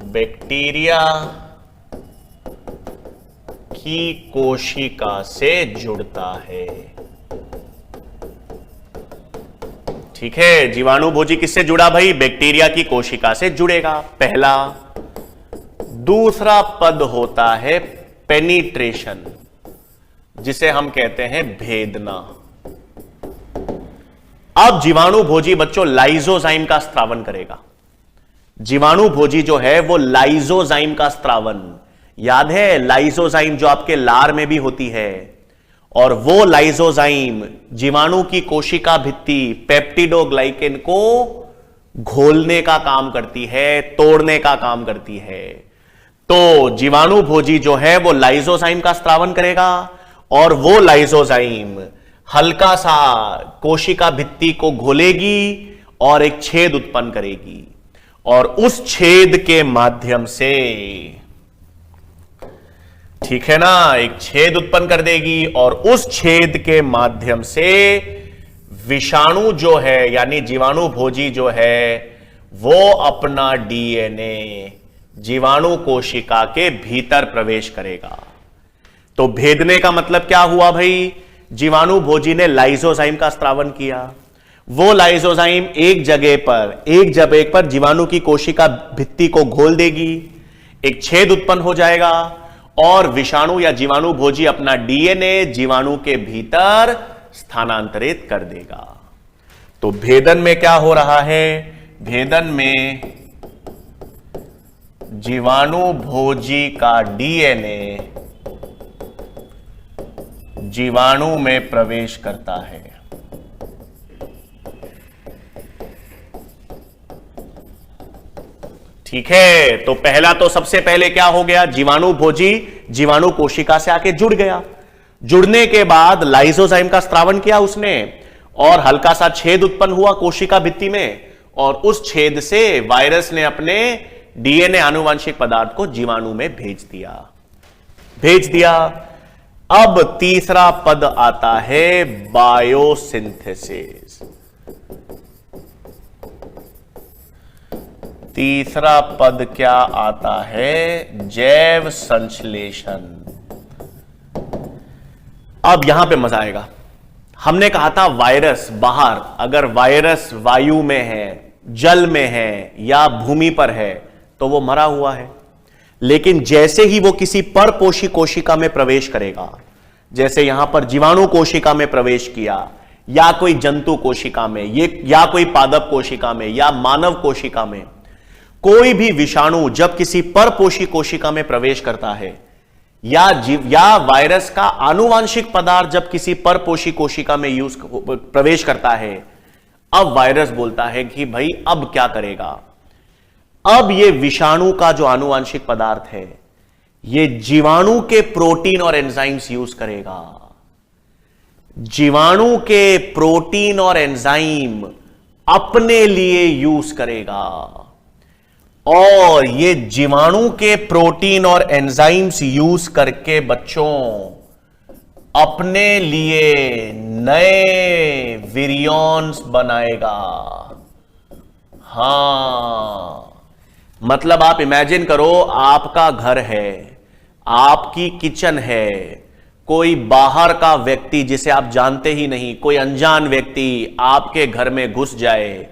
बैक्टीरिया की कोशिका से जुड़ता है। ठीक है, जीवाणु भोजी किससे जुड़ा भाई? बैक्टीरिया की कोशिका से जुड़ेगा, पहला। दूसरा पद होता है पेनिट्रेशन, जिसे हम कहते हैं भेदना। अब जीवाणु भोजी बच्चों लाइसोजाइम का स्त्रावन करेगा। जीवाणु भोजी जो है वो लाइसोजाइम का स्त्रावन, याद है लाइसोजाइम जो आपके लार में भी होती है, और वो लाइसोजाइम जीवाणु की कोशिका भित्ति पेप्टिडोग्लाइकेन को घोलने का काम करती है, तोड़ने का काम करती है। तो जीवाणु भोजी जो है वो लाइसोजाइम का स्त्रावन करेगा, और वो लाइसोजाइम हल्का सा कोशिका भित्ति को घोलेगी और एक छेद उत्पन्न करेगी, और उस छेद के माध्यम से, ठीक है ना, एक छेद उत्पन्न कर देगी, और उस छेद के माध्यम से विषाणु जो है यानी जीवाणु भोजी जो है वो अपना डीएनए जीवाणु कोशिका के भीतर प्रवेश करेगा। तो भेदने का मतलब क्या हुआ भाई? जीवाणु भोजी ने लाइसोजाइम का स्त्रावन किया, वो लाइसोजाइम एक जगह पर जीवाणु की कोशिका भित्ति को घोल देगी, एक छेद उत्पन्न हो जाएगा, और विषाणु या जीवाणु भोजी अपना डीएनए जीवाणु के भीतर स्थानांतरित कर देगा। तो भेदन में क्या हो रहा है? भेदन में जीवाणु भोजी का डीएनए जीवाणु में प्रवेश करता है। ठीक है, तो पहला तो सबसे पहले क्या हो गया, जीवाणु भोजी जीवाणु कोशिका से आके जुड़ गया। जुड़ने के बाद लाइसोजाइम का स्त्रावन किया उसने और हल्का सा छेद उत्पन्न हुआ कोशिका भित्ति में, और उस छेद से वायरस ने अपने डीएनए आनुवांशिक पदार्थ को जीवाणु में भेज दिया। अब तीसरा पद आता है बायोसिंथेसिस। तीसरा पद क्या आता है, जैव संश्लेषण। अब यहां पे मजा आएगा। हमने कहा था वायरस बाहर, अगर वायरस वायु में है, जल में है या भूमि पर है तो वो मरा हुआ है। लेकिन जैसे ही वो किसी परपोषी कोशिका में प्रवेश करेगा, जैसे यहां पर जीवाणु कोशिका में प्रवेश किया, या कोई जंतु कोशिका में, या कोई पादप कोशिका में, या मानव कोशिका में, कोई भी विषाणु जब किसी परपोषी कोशिका में प्रवेश करता है, या वायरस का आनुवांशिक पदार्थ जब किसी परपोषी कोशिका में प्रवेश करता है, अब वायरस बोलता है कि भाई अब क्या करेगा। अब ये विषाणु का जो आनुवांशिक पदार्थ है, ये जीवाणु के प्रोटीन और एंजाइम्स यूज करेगा। जीवाणु के प्रोटीन और एंजाइम अपने लिए यूज करेगा, और ये जीवाणु के प्रोटीन और एंजाइम्स यूज करके बच्चों अपने लिए नए विरियॉन्स बनाएगा। हां, मतलब आप इमेजिन करो, आपका घर है, आपकी किचन है, कोई बाहर का व्यक्ति जिसे आप जानते ही नहीं, कोई अनजान व्यक्ति आपके घर में घुस जाए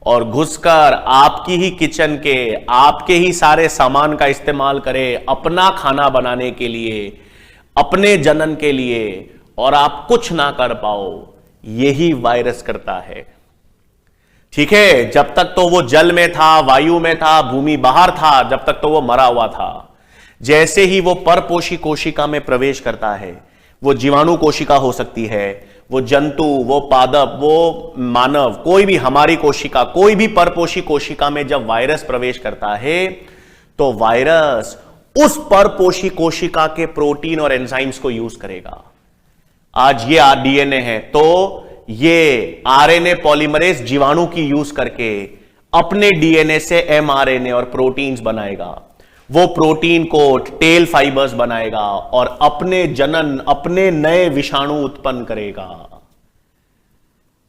और घुसकर आपकी ही किचन के, आपके ही सारे सामान का इस्तेमाल करे अपना खाना बनाने के लिए, अपने जनन के लिए, और आप कुछ ना कर पाओ। यही वायरस करता है। ठीक है, जब तक तो वो जल में था, वायु में था, भूमि बाहर था, जब तक तो वो मरा हुआ था। जैसे ही वो परपोषी कोशिका में प्रवेश करता है, वो जीवाणु कोशिका हो सकती है, वो जंतु, वो पादप, वो मानव, कोई भी हमारी कोशिका, कोई भी परपोषी कोशिका में जब वायरस प्रवेश करता है, तो वायरस उस परपोषी कोशिका के प्रोटीन और एंजाइम्स को यूज करेगा। आज ये डीएनए है, तो ये आरएनए पॉलीमरेज जीवाणु की यूज करके अपने डीएनए से एमआरएनए और प्रोटीन्स बनाएगा। वो प्रोटीन को टेल फाइबर्स बनाएगा और अपने जनन, अपने नए विषाणु उत्पन्न करेगा।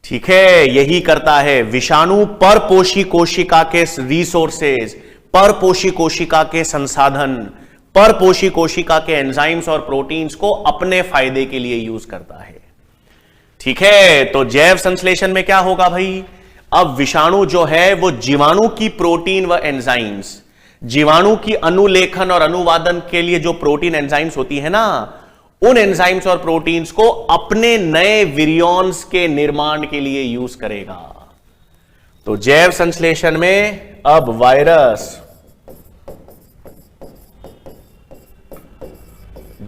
ठीक है, यही करता है विषाणु। परपोषी कोशिका के रिसोर्सेज, परपोषी कोशिका के संसाधन, परपोषी कोशिका के एंजाइम्स और प्रोटीन्स को अपने फायदे के लिए यूज करता है। ठीक है, तो जैव संश्लेषण में क्या होगा भाई, अब विषाणु जो है वो जीवाणु की प्रोटीन व एंजाइम्स, जीवाणु की अनुलेखन और अनुवादन के लिए जो प्रोटीन एंजाइम्स होती है ना, उन एंजाइम्स और प्रोटीन्स को अपने नए विरियॉन्स के निर्माण के लिए यूज करेगा। तो जैव संश्लेषण में अब वायरस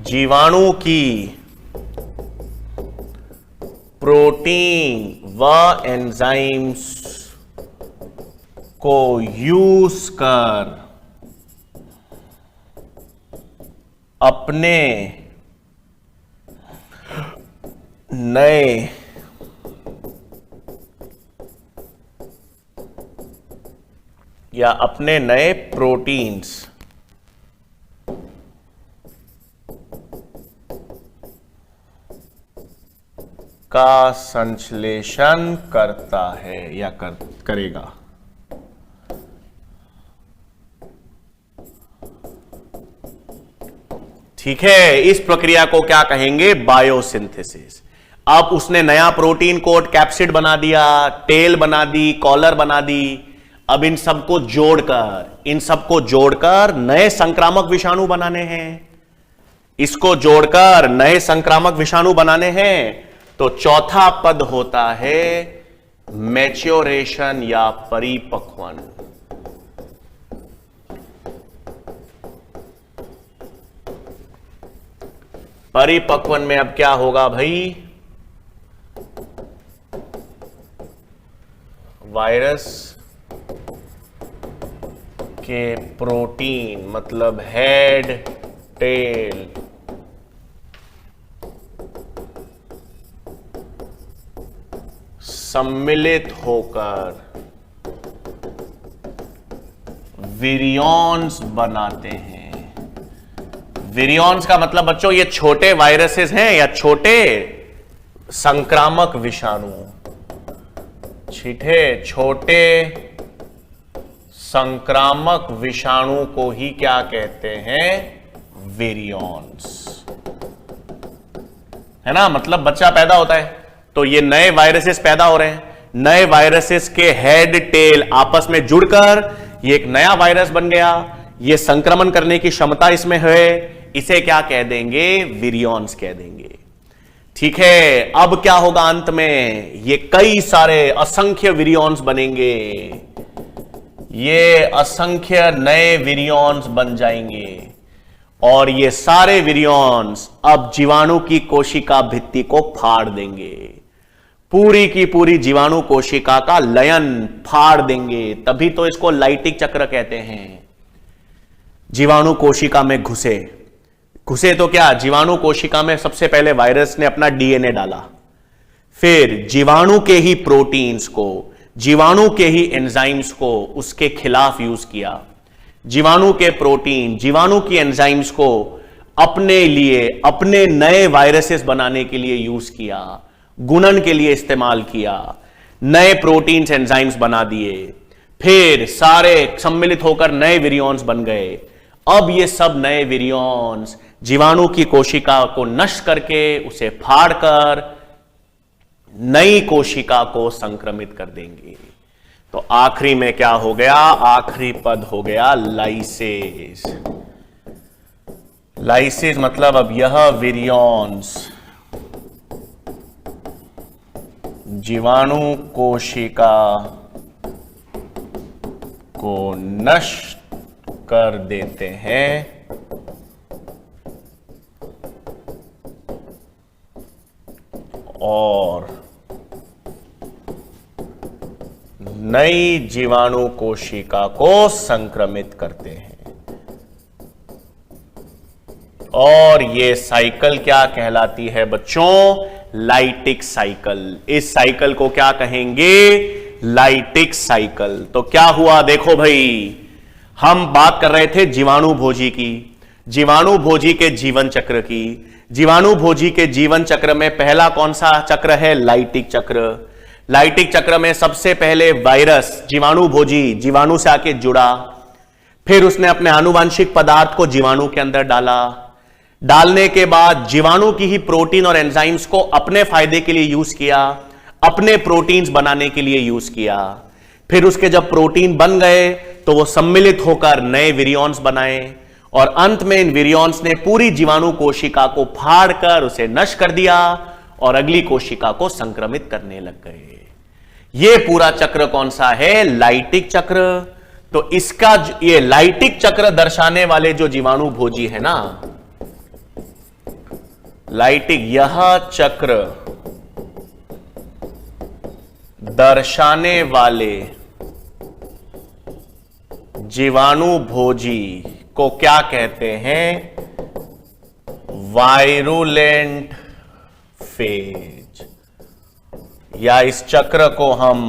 जीवाणु की प्रोटीन व एंजाइम्स को यूज कर अपने नए या अपने नए प्रोटीन्स का संश्लेषण करता है या करेगा। ठीक है, इस प्रक्रिया को क्या कहेंगे, बायोसिंथेसिस। अब उसने नया प्रोटीन कोट कैप्सिड बना दिया, टेल बना दी, कॉलर बना दी। अब इन सबको जोड़कर नए संक्रामक विषाणु बनाने हैं। इसको जोड़कर नए संक्रामक विषाणु बनाने हैं। तो चौथा पद होता है मैच्योरेशन या परिपक्वन। परिपक्वन में अब क्या होगा भाई, वायरस के प्रोटीन मतलब हेड टेल सम्मिलित होकर विरियॉन्स बनाते हैं। विरियॉन्स का मतलब बच्चों ये छोटे वायरसेस हैं या छोटे संक्रामक विषाणु, छोटे संक्रामक विषाणु को ही क्या कहते हैं, विरियॉन्स, है ना। मतलब बच्चा पैदा होता है तो ये नए वायरसेस पैदा हो रहे हैं, नए वायरसेस के हेड टेल आपस में जुड़कर ये एक नया वायरस बन गया, ये संक्रमण करने की क्षमता इसमें है, इसे क्या कह देंगे, विरियॉन्स कह देंगे। ठीक है, अब क्या होगा अंत में, ये कई सारे असंख्य विरियॉन्स बनेंगे, ये असंख्य नए विरियॉन्स बन जाएंगे और ये सारे विरियॉन्स अब जीवाणु की कोशिका भित्ति को फाड़ देंगे, पूरी की पूरी जीवाणु कोशिका का लयन फाड़ देंगे। तभी तो इसको लाइटिक चक्र कहते हैं। जीवाणु कोशिका में घुसे तो क्या, जीवाणु कोशिका में सबसे पहले वायरस ने अपना डीएनए डाला, फिर जीवाणु के ही प्रोटीन्स को, जीवाणु के ही एंजाइम्स को उसके खिलाफ यूज किया, जीवाणु के प्रोटीन, जीवाणु की एंजाइम्स को अपने लिए, अपने नए वायरसेस बनाने के लिए यूज किया, गुणन के लिए इस्तेमाल किया, नए प्रोटीन्स एंजाइम्स बना दिए, फिर सारे सम्मिलित होकर नए विरियॉन्स बन गए। अब ये सब नए विरियॉन्स जीवाणु की कोशिका को नष्ट करके उसे फाड़कर नई कोशिका को संक्रमित कर देंगे। तो आखिरी में क्या हो गया, आखिरी पद हो गया लाइसेस। लाइसेस मतलब अब यह विरियॉन्स जीवाणु कोशिका को नष्ट कर देते हैं और नई जीवाणु कोशिका को संक्रमित करते हैं। और ये साइकिल क्या कहलाती है बच्चों, लाइटिक साइकिल। इस साइकिल को क्या कहेंगे, लाइटिक साइकिल। तो क्या हुआ देखो भाई, हम बात कर रहे थे जीवाणु भोजी की, जीवाणु भोजी के जीवन चक्र की। जीवाणु भोजी के जीवन चक्र में पहला कौन सा चक्र है, लाइटिक चक्र। लाइटिक चक्र में सबसे पहले वायरस जीवाणु भोजी जीवाणु से आके जुड़ा, फिर उसने अपने आनुवांशिक पदार्थ को जीवाणु के अंदर डाला, डालने के बाद जीवाणु की ही प्रोटीन और एंजाइम्स को अपने फायदे के लिए यूज किया, अपने प्रोटीन्स बनाने के लिए यूज किया। फिर उसके जब प्रोटीन बन गए तो वो सम्मिलित होकर नए विरियॉन्स बनाए और अंत में इन विरियॉन्स ने पूरी जीवाणु कोशिका को फाड़कर उसे नष्ट कर दिया और अगली कोशिका को संक्रमित करने लग गए। ये पूरा चक्र कौन सा है, लाइटिक चक्र। तो इसका ये लाइटिक चक्र दर्शाने वाले जो जीवाणु भोजी है ना, लाइटिक, यह चक्र दर्शाने वाले जीवाणु भोजी को क्या कहते हैं, वायरुलेंट फेज, या इस चक्र को हम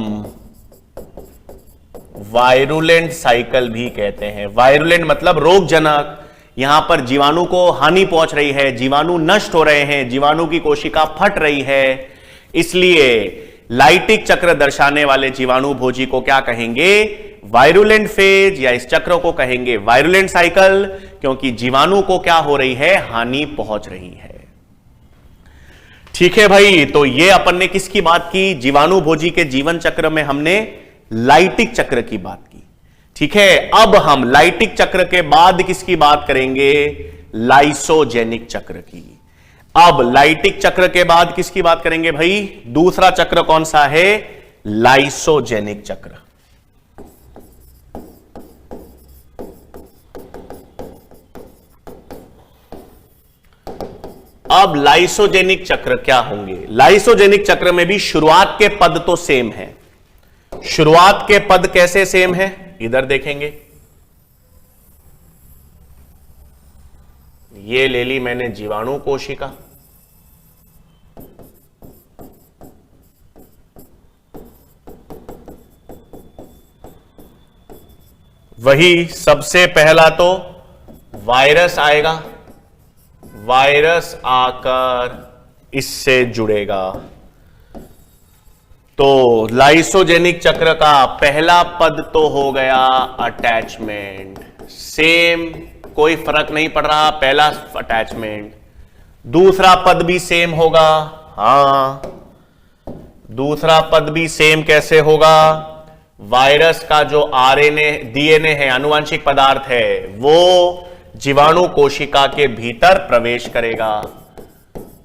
वायरुलेंट साइकिल भी कहते हैं। वायरुलेंट मतलब रोगजनक, यहां पर जीवाणु को हानि पहुंच रही है, जीवाणु नष्ट हो रहे हैं, जीवाणु की कोशिका फट रही है, इसलिए लाइटिक चक्र दर्शाने वाले जीवाणु भोजी को क्या कहेंगे, वायरुलेंट फेज, या इस चक्र को कहेंगे वायरुलेंट साइकिल, क्योंकि जीवाणु को क्या हो रही है, हानि पहुंच रही है। ठीक है भाई, तो ये अपन ने किसकी बात की, जीवाणु भोजी के जीवन चक्र में हमने लाइटिक चक्र की बात की। ठीक है, अब हम लाइटिक चक्र के बाद किसकी बात करेंगे, लाइसोजेनिक चक्र की। अब लाइटिक चक्र के बाद किसकी बात करेंगे भाई, दूसरा चक्र कौन सा है, लाइसोजेनिक चक्र। अब लाइसोजेनिक चक्र क्या होंगे? लाइसोजेनिक चक्र में भी शुरुआत के पद तो सेम है। शुरुआत के पद कैसे सेम है, इधर देखेंगे। ये ले ली मैंने जीवाणु कोशिका, वही सबसे पहला तो वायरस आएगा, वायरस आकर इससे जुड़ेगा। तो लाइसोजेनिक चक्र का पहला पद तो हो गया अटैचमेंट, सेम, कोई फर्क नहीं पड़ रहा, पहला अटैचमेंट। दूसरा पद भी सेम होगा, हां दूसरा पद भी सेम कैसे होगा? वायरस का जो आरएनए डीएनए है, आनुवंशिक पदार्थ है, वो जीवाणु कोशिका के भीतर प्रवेश करेगा।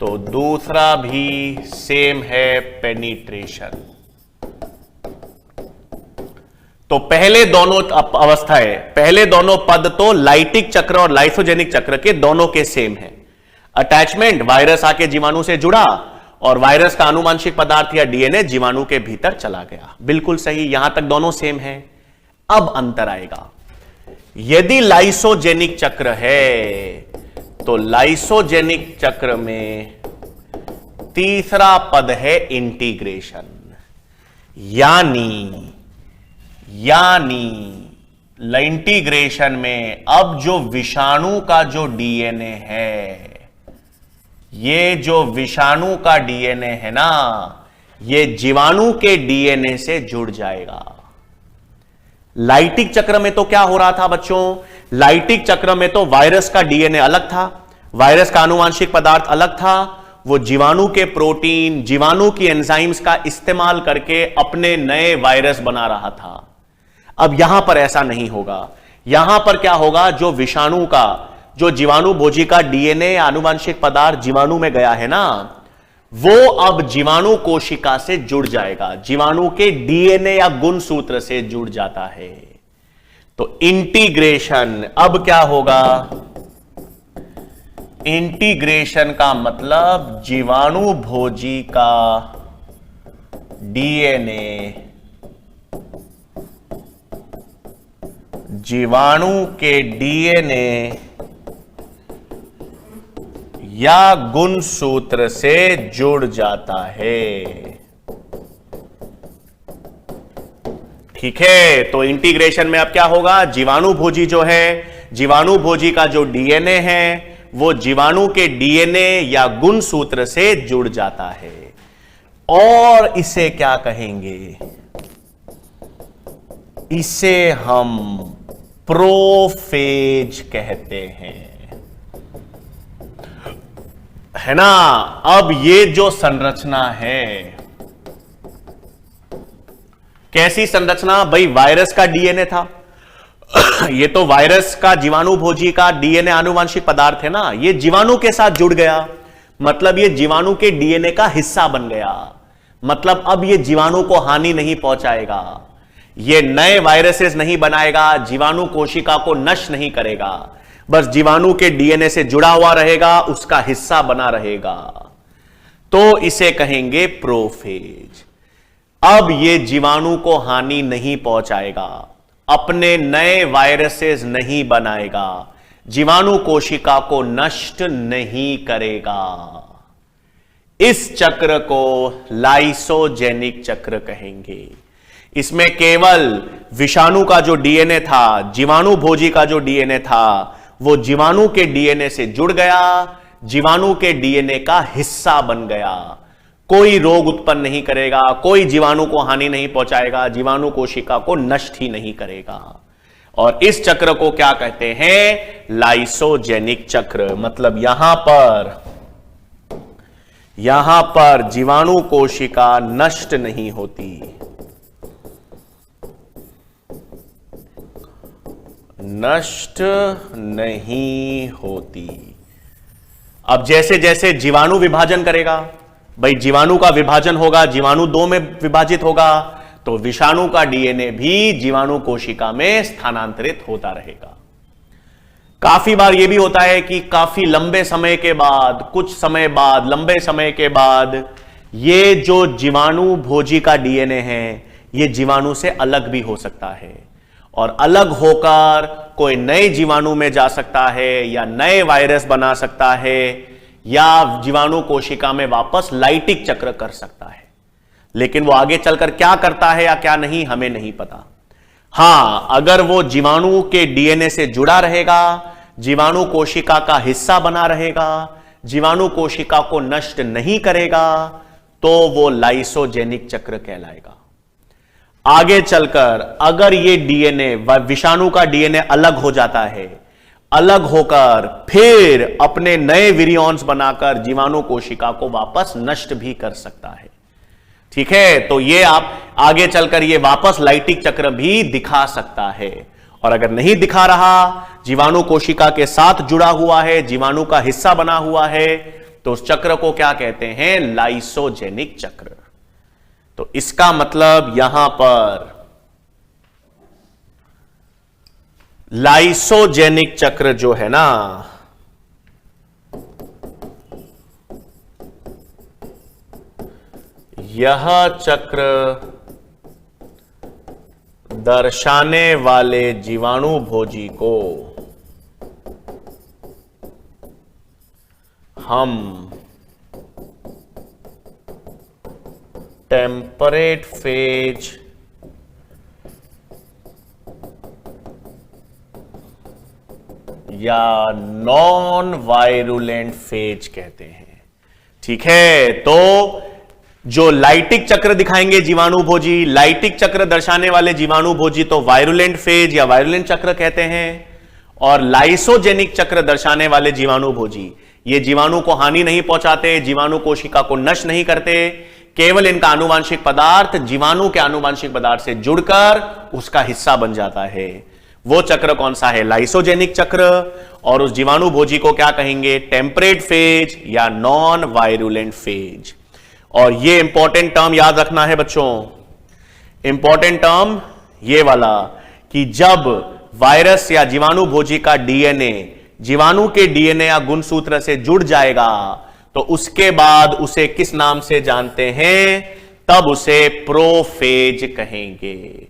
तो दूसरा भी सेम है, पेनिट्रेशन। तो पहले दोनों अवस्थाएं, पहले दोनों पद तो लाइटिक चक्र और लाइसोजेनिक चक्र के दोनों के सेम है। अटैचमेंट, वायरस आके जीवाणु से जुड़ा और वायरस का आनुवंशिक पदार्थ या डीएनए जीवाणु के भीतर चला गया, बिल्कुल सही, यहां तक दोनों सेम है। अब अंतर आएगा, यदि लाइसोजेनिक चक्र है तो लाइसोजेनिक चक्र में तीसरा पद है इंटीग्रेशन, यानी इंटीग्रेशन में अब जो विषाणु का जो डीएनए है, ये जो विषाणु का डीएनए है ना, ये जीवाणु के डीएनए से जुड़ जाएगा। लाइटिक चक्र में तो क्या हो रहा था बच्चों? लाइटिक चक्र में तो वायरस का डीएनए अलग था, वायरस का आनुवंशिक पदार्थ अलग था, वो जीवाणु के प्रोटीन, जीवाणु की एंजाइम्स का इस्तेमाल करके अपने नए वायरस बना रहा था। अब यहां पर ऐसा नहीं होगा। यहां पर क्या होगा? जो विषाणु का, जो जीवाणु भोजी का डीएनए आनुवंशिक पदार्थ जीवाणु में गया है ना, वो अब जीवाणु कोशिका से जुड़ जाएगा, जीवाणु के डीएनए या गुणसूत्र से जुड़ जाता है। तो इंटीग्रेशन, अब क्या होगा? इंटीग्रेशन का मतलब जीवाणु भोजी का डीएनए जीवाणु के डीएनए या गुणसूत्र से जुड़ जाता है। ठीक है, तो इंटीग्रेशन में अब क्या होगा? जीवाणु भोजी जो है, जीवाणु भोजी का जो डीएनए है वो जीवाणु के डीएनए या गुणसूत्र से जुड़ जाता है। और इसे क्या कहेंगे? इसे हम प्रोफेज कहते हैं, है ना। अब ये जो संरचना है, कैसी संरचना? भाई वायरस का डीएनए था, ये तो वायरस का जीवाणु भोजी का डीएनए आनुवंशिक पदार्थ है ना, ये जीवाणु के साथ जुड़ गया, मतलब ये जीवाणु के डीएनए का हिस्सा बन गया। मतलब अब ये जीवाणु को हानि नहीं पहुंचाएगा, ये नए वायरसेस नहीं बनाएगा, जीवाणु कोशिका को नष्ट नहीं करेगा, बस जीवाणु के डीएनए से जुड़ा हुआ रहेगा, उसका हिस्सा बना रहेगा। तो इसे कहेंगे प्रोफेज। अब ये जीवाणु को हानि नहीं पहुंचाएगा, अपने नए वायरसेस नहीं बनाएगा, जीवाणु कोशिका को नष्ट नहीं करेगा। इस चक्र को लाइसोजेनिक चक्र कहेंगे। इसमें केवल विषाणु का जो डीएनए था, जीवाणु भोजी का जो डीएनए था, वो जीवाणु के डीएनए से जुड़ गया, जीवाणु के डीएनए का हिस्सा बन गया, कोई रोग उत्पन्न नहीं करेगा, कोई जीवाणु को हानि नहीं पहुंचाएगा, जीवाणु कोशिका को नष्ट ही नहीं करेगा। और इस चक्र को क्या कहते हैं? लाइसोजेनिक चक्र। मतलब यहां पर जीवाणु कोशिका नष्ट नहीं होती, नष्ट नहीं होती। अब जैसे जैसे जीवाणु विभाजन करेगा, भाई जीवाणु का विभाजन होगा, जीवाणु 2 में विभाजित होगा, तो विषाणु का डीएनए भी जीवाणु कोशिका में स्थानांतरित होता रहेगा। काफी बार यह भी होता है कि काफी लंबे समय के बाद, कुछ समय बाद, लंबे समय के बाद ये जो जीवाणु भोजी का डीएनए है, ये जीवाणु से अलग भी हो सकता है और अलग होकर कोई नए जीवाणु में जा सकता है या नए वायरस बना सकता है या जीवाणु कोशिका में वापस लाइटिक चक्र कर सकता है। लेकिन वो आगे चलकर क्या करता है या क्या नहीं, हमें नहीं पता। हां, अगर वो जीवाणु के डीएनए से जुड़ा रहेगा, जीवाणु कोशिका का हिस्सा बना रहेगा, जीवाणु कोशिका को नष्ट नहीं करेगा, तो वो लाइसोजेनिक चक्र कहलाएगा। आगे चलकर अगर ये डीएनए, विषाणु का डीएनए अलग हो जाता है, अलग होकर फिर अपने नए विरियॉन्स बनाकर जीवाणु कोशिका को वापस नष्ट भी कर सकता है। ठीक है, तो ये आप आगे चलकर ये वापस लाइटिक चक्र भी दिखा सकता है। और अगर नहीं दिखा रहा, जीवाणु कोशिका के साथ जुड़ा हुआ है, जीवाणु का हिस्सा बना हुआ है, तो उस चक्र को क्या कहते हैं? लाइसोजेनिक चक्र। तो इसका मतलब यहां पर लाइसोजेनिक चक्र जो है ना, यह चक्र दर्शाने वाले जीवाणु भोजी को हम टेम्परेट फेज या नॉन वायरुलेंट फेज कहते हैं। ठीक है, तो जो लाइटिक चक्र दिखाएंगे जीवाणु भोजी, लाइटिक चक्र दर्शाने वाले जीवाणु भोजी तो वायरुलेंट फेज या वायरुलेंट चक्र कहते हैं। और लाइसोजेनिक चक्र दर्शाने वाले जीवाणु भोजी, ये जीवाणु को हानि नहीं पहुंचाते, जीवाणु कोशिका को नष्ट नहीं करते, केवल इनका आनुवांशिक पदार्थ जीवाणु के आनुवांशिक पदार्थ से जुड़कर उसका हिस्सा बन जाता है। वो चक्र कौन सा है? लाइसोजेनिक चक्र। और उस जीवाणु भोजी को क्या कहेंगे? टेम्परेट फेज या नॉन वायरुलेंट फेज। और ये इंपॉर्टेंट टर्म याद रखना है बच्चों, इंपॉर्टेंट टर्म ये वाला कि जब वायरस या जीवाणु भोजी का डीएनए जीवाणु के डीएनए या गुणसूत्र से जुड़ जाएगा, तो उसके बाद उसे किस नाम से जानते हैं? तब उसे प्रोफेज कहेंगे।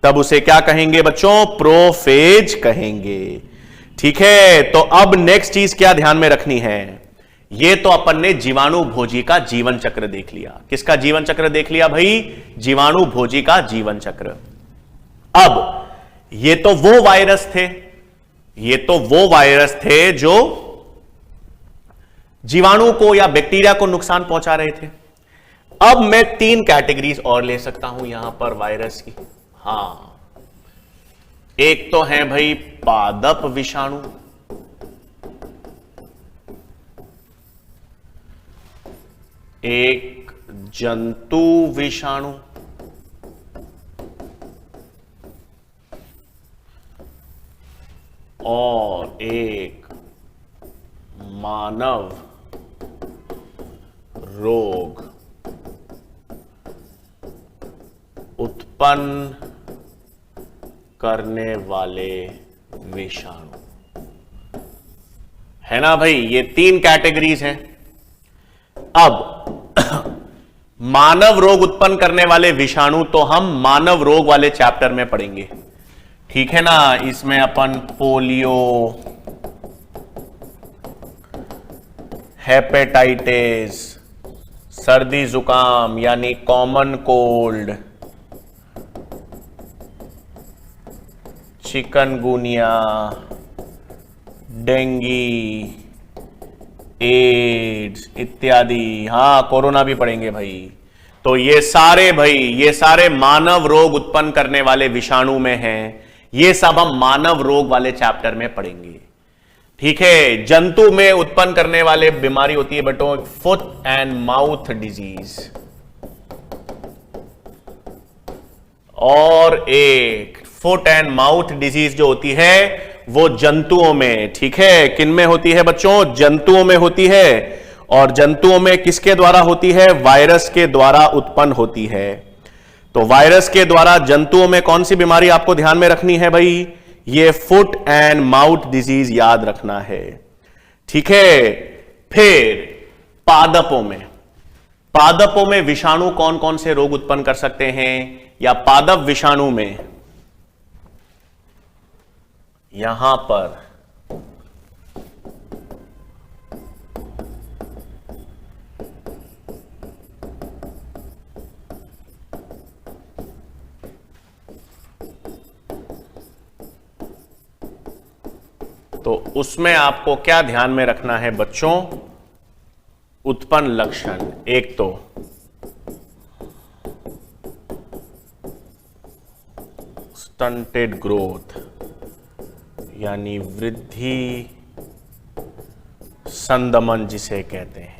तब उसे क्या कहेंगे बच्चों? प्रोफेज कहेंगे। ठीक है, तो अब नेक्स्ट चीज क्या ध्यान में रखनी है? ये तो अपन ने जीवाणु भोजी का जीवन चक्र देख लिया। किसका जीवन चक्र देख लिया भाई? जीवाणु भोजी का जीवन चक्र। अब ये तो वो वायरस थे, ये तो वो वायरस थे जो जीवाणु को या बैक्टीरिया को नुकसान पहुंचा रहे थे। अब मैं 3 कैटेगरीज और ले सकता हूं यहां पर वायरस की। हां, एक तो है भाई पादप विषाणु, एक जंतु विषाणु, और एक मानव रोग उत्पन्न करने वाले विषाणु। है ना भाई? ये 3 कैटेगरीज हैं। अब मानव रोग उत्पन्न करने वाले विषाणु तो हम मानव रोग वाले चैप्टर में पढ़ेंगे। ठीक है ना? इसमें अपन पोलियो, हेपेटाइटिस, सर्दी जुकाम यानी common cold, chikungunya, dengue, AIDS इत्यादि, हां कोरोना भी पढ़ेंगे भाई। तो ये सारे भाई, ये सारे मानव रोग उत्पन्न करने वाले विषाणु में हैं। ये सब हम मानव रोग वाले चैप्टर में पढ़ेंगे। ठीक है, जंतु में उत्पन्न करने वाले बीमारी होती है बेटो फुट एंड माउथ डिजीज, और एक फुट एंड माउथ डिजीज जो होती है वो जंतुओं में। ठीक है, किन में होती है बच्चों? जंतुओं में होती है। और जंतुओं में किसके द्वारा होती है? वायरस के द्वारा उत्पन्न होती है। तो वायरस के द्वारा जंतुओं में कौन सी बीमारी आपको ध्यान में रखनी है भाई? ये फुट एंड माउथ डिजीज याद रखना है। ठीक है, फिर पादपों में विषाणु कौन कौन से रोग उत्पन्न कर सकते हैं, या पादप विषाणु में यहां पर तो उसमें आपको क्या ध्यान में रखना है बच्चों, उत्पन्न लक्षण, एक तो स्टंटेड ग्रोथ यानी वृद्धि संदमन जिसे कहते हैं,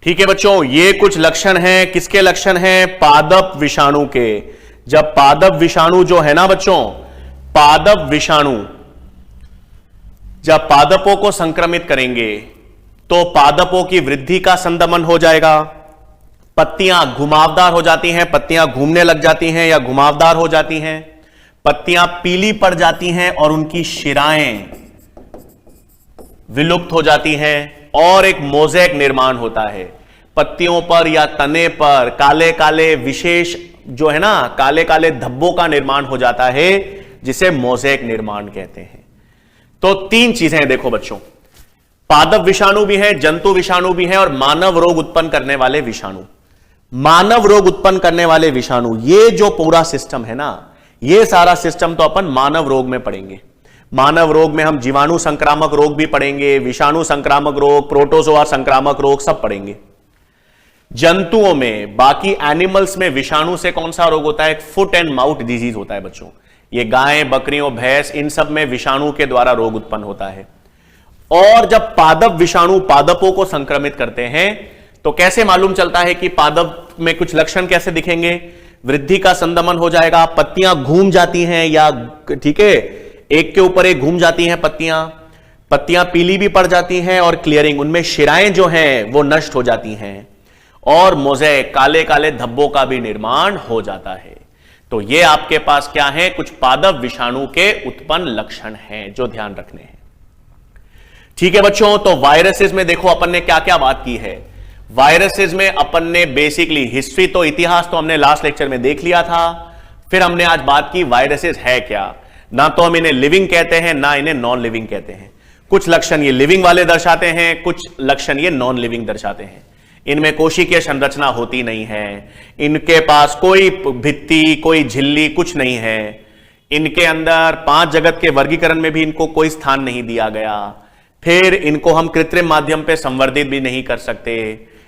ठीक है बच्चों। ये कुछ लक्षण हैं, किसके लक्षण हैं, पादप विषाणु के। जब पादप विषाणु जो है ना बच्चों, पादप विषाणु जब पादपों को संक्रमित करेंगे तो पादपों की वृद्धि का संदमन हो जाएगा, पत्तियां घुमावदार हो जाती हैं, पत्तियां घूमने लग जाती हैं या घुमावदार हो जाती हैं, पत्तियां पीली पड़ जाती हैं और उनकी शिराएं विलुप्त हो जाती हैं और एक मोज़ेक निर्माण होता है। पत्तियों पर या तने पर काले काले विशेष जो है ना, काले काले धब्बों का निर्माण हो जाता है, जिसे मोज़ेक निर्माण कहते हैं। तो तीन चीजें हैं देखो बच्चों, पादप विषाणु भी है, जंतु विषाणु भी है और मानव रोग उत्पन्न करने वाले विषाणु। मानव रोग उत्पन्न करने वाले विषाणु, ये जो पूरा सिस्टम है ना, ये सारा सिस्टम तो अपन मानव रोग में पढ़ेंगे। मानव रोग में हम जीवाणु संक्रामक रोग भी पढ़ेंगे, विषाणु संक्रामक रोग, प्रोटोजोआ संक्रामक रोग सब पढ़ेंगे। जंतुओं में, बाकी एनिमल्स में विषाणु से कौन सा रोग होता है, एक फुट एंड माउथ डिजीज होता है बच्चों। ये गायें, बकरियों, भैंस, इन सब में विषाणु के द्वारा रोग उत्पन्न होता है। और जब पादप विषाणु पादपों को संक्रमित करते हैं तो कैसे मालूम चलता है कि पादप में कुछ लक्षण कैसे दिखेंगे, वृद्धि का संदमन हो जाएगा, पत्तियां घूम जाती हैं या ठीक है एक के ऊपर एक घूम जाती हैं, पत्तियां पीली भी पड़ जाती हैं और क्लियरिंग, उनमें शिराएं जो हैं वो नष्ट हो जाती हैं और मोज़ेक काले काले धब्बों का भी निर्माण हो जाता है। तो ये आपके पास क्या है, कुछ पादप विषाणु के उत्पन्न लक्षण हैं जो ध्यान रखने हैं। ठीक है बच्चों, तो वायरसेस में देखो अपन ने क्या क्या बात की है। वायरसेस में अपन ने बेसिकली हिस्ट्री तो, इतिहास तो हमने लास्ट लेक्चर में देख लिया था। फिर हमने आज बात की वायरसेस है क्या। ना तो हम इन्हें लिविंग कहते हैं ना इन्हें नॉन लिविंग कहते हैं। कुछ लक्षण ये लिविंग वाले दर्शाते हैं, कुछ लक्षण ये नॉन लिविंग दर्शाते हैं। इनमें कोशिकीय संरचना होती नहीं है, इनके पास कोई भित्ति, कोई झिल्ली, कुछ नहीं है। इनके अंदर 5 जगत के वर्गीकरण में भी इनको कोई स्थान नहीं दिया गया। फिर इनको हम कृत्रिम माध्यम पे संवर्धित भी नहीं कर सकते,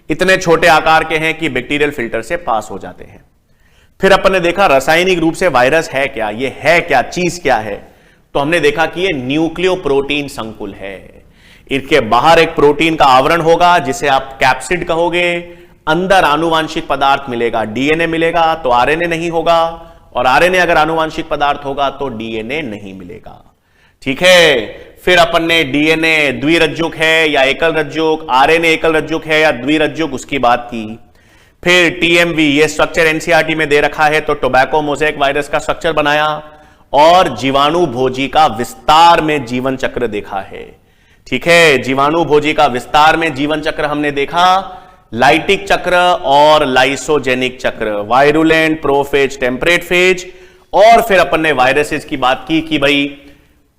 इतने छोटे आकार के हैं कि बैक्टीरियल फिल्टर से पास हो जाते हैं। फिर अपन ने देखा रासायनिक रूप से वायरस है क्या, ये है क्या, चीज क्या है। तो हमने देखा कि ये न्यूक्लियोप्रोटीन संकुल है। इसके बाहर एक प्रोटीन का आवरण होगा जिसे आप कैप्सिड कहोगे, अंदर आनुवांशिक पदार्थ मिलेगा, डीएनए मिलेगा तो आरएनए नहीं होगा, और आरएनए अगर आनुवांशिक पदार्थ होगा तो डीएनए नहीं मिलेगा। ठीक है, फिर अपन ने डीएनए द्विरज्जुक है या एकल रज्जुक, आरएनए एकल रज्जुक है या द्विरज्जुक, उसकी बात की। फिर टीएमवी, ये स्ट्रक्चर एनसीईआरटी में दे रखा है, तो टोबैको मोज़ेक वायरस का स्ट्रक्चर बनाया। और जीवाणु भोजी का विस्तार में जीवन चक्र देखा है। ठीक है, जीवाणु भोजी का विस्तार में जीवन चक्र हमने देखा, लाइटिक चक्र और लाइसोजेनिक चक्र, वायरुलेंट, प्रोफेज, टेम्परेट फेज। और फिर अपन ने वायरसेस की बात की कि भाई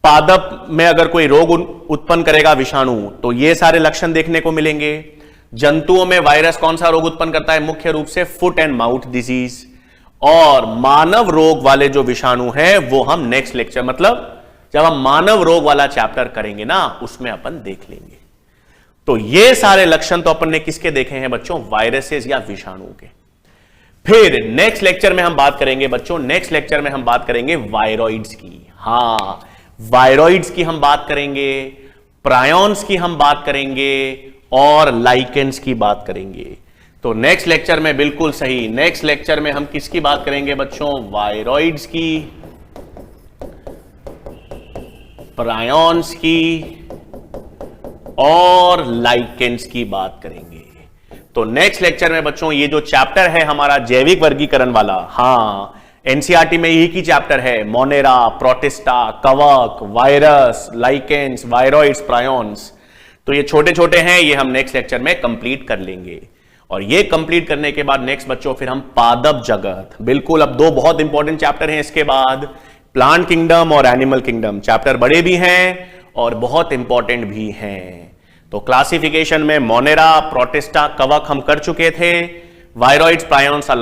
पादप में अगर कोई रोग उत्पन्न करेगा विषाणु तो ये सारे लक्षण देखने को मिलेंगे। जंतुओं में वायरस कौन सा रोग उत्पन्न करता है, मुख्य रूप से फुट एंड माउथ डिजीज। और मानव रोग वाले जो विषाणु हैं वो हम नेक्स्ट लेक्चर, मतलब जब हम मानव रोग वाला चैप्टर करेंगे ना, उसमें अपन देख लेंगे। तो ये सारे लक्षण तो अपन ने किसके देखे हैं बच्चों, वायरसेस या विषाणु के। फिर नेक्स्ट लेक्चर में हम बात करेंगे बच्चों, नेक्स्ट लेक्चर में हम बात करेंगे वायरॉइड्स की। हां, वायरॉइड्स की हम बात करेंगे, प्रायोन्स की हम बात करेंगे और लाइकेंस की बात करेंगे। तो नेक्स्ट लेक्चर में बिल्कुल सही, नेक्स्ट लेक्चर में हम किसकी बात करेंगे बच्चों? वायरॉइड्स की, प्रायोन्स की और लाइकेंस की बात करेंगे। तो नेक्स्ट लेक्चर में बच्चों ये जो चैप्टर है हमारा जैविक वर्गीकरण वाला, हां एनसीईआरटी में यही की चैप्टर है, मोनेरा, प्रोटिस्टा, कवक, वायरस, लाइकेंस, वायरॉइड्स, प्रायोन्स। तो ये छोटे छोटे हैं, ये हम नेक्स्ट लेक्चर में कंप्लीट कर लेंगे। और ये कंप्लीट करने के बाद नेक्स्ट बच्चों फिर हम पादप जगत, बिल्कुल अब दो बहुत इंपॉर्टेंट चैप्टर हैं इसके बाद, प्लांट किंगडम और एनिमल किंगडम। चैप्टर बड़े भी हैं और बहुत इंपॉर्टेंट भी हैं। तो क्लासिफिकेशन में मोनेरा, प्रोटिस्टा, कवक हम कर चुके थे, वायरॉइड्स, प्रायोन्स और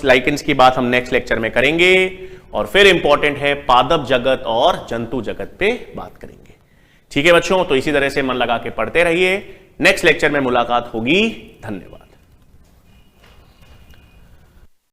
लाइकेंस की बात हम नेक्स्ट लेक्चर में करेंगे। और फिर इंपॉर्टेंट है पादप जगत और जंतु जगत पे बात करेंगे। ठीक है बच्चों, तो इसी तरह से मन लगा के पढ़ते रहिए। नेक्स्ट लेक्चर में मुलाकात होगी। धन्यवाद।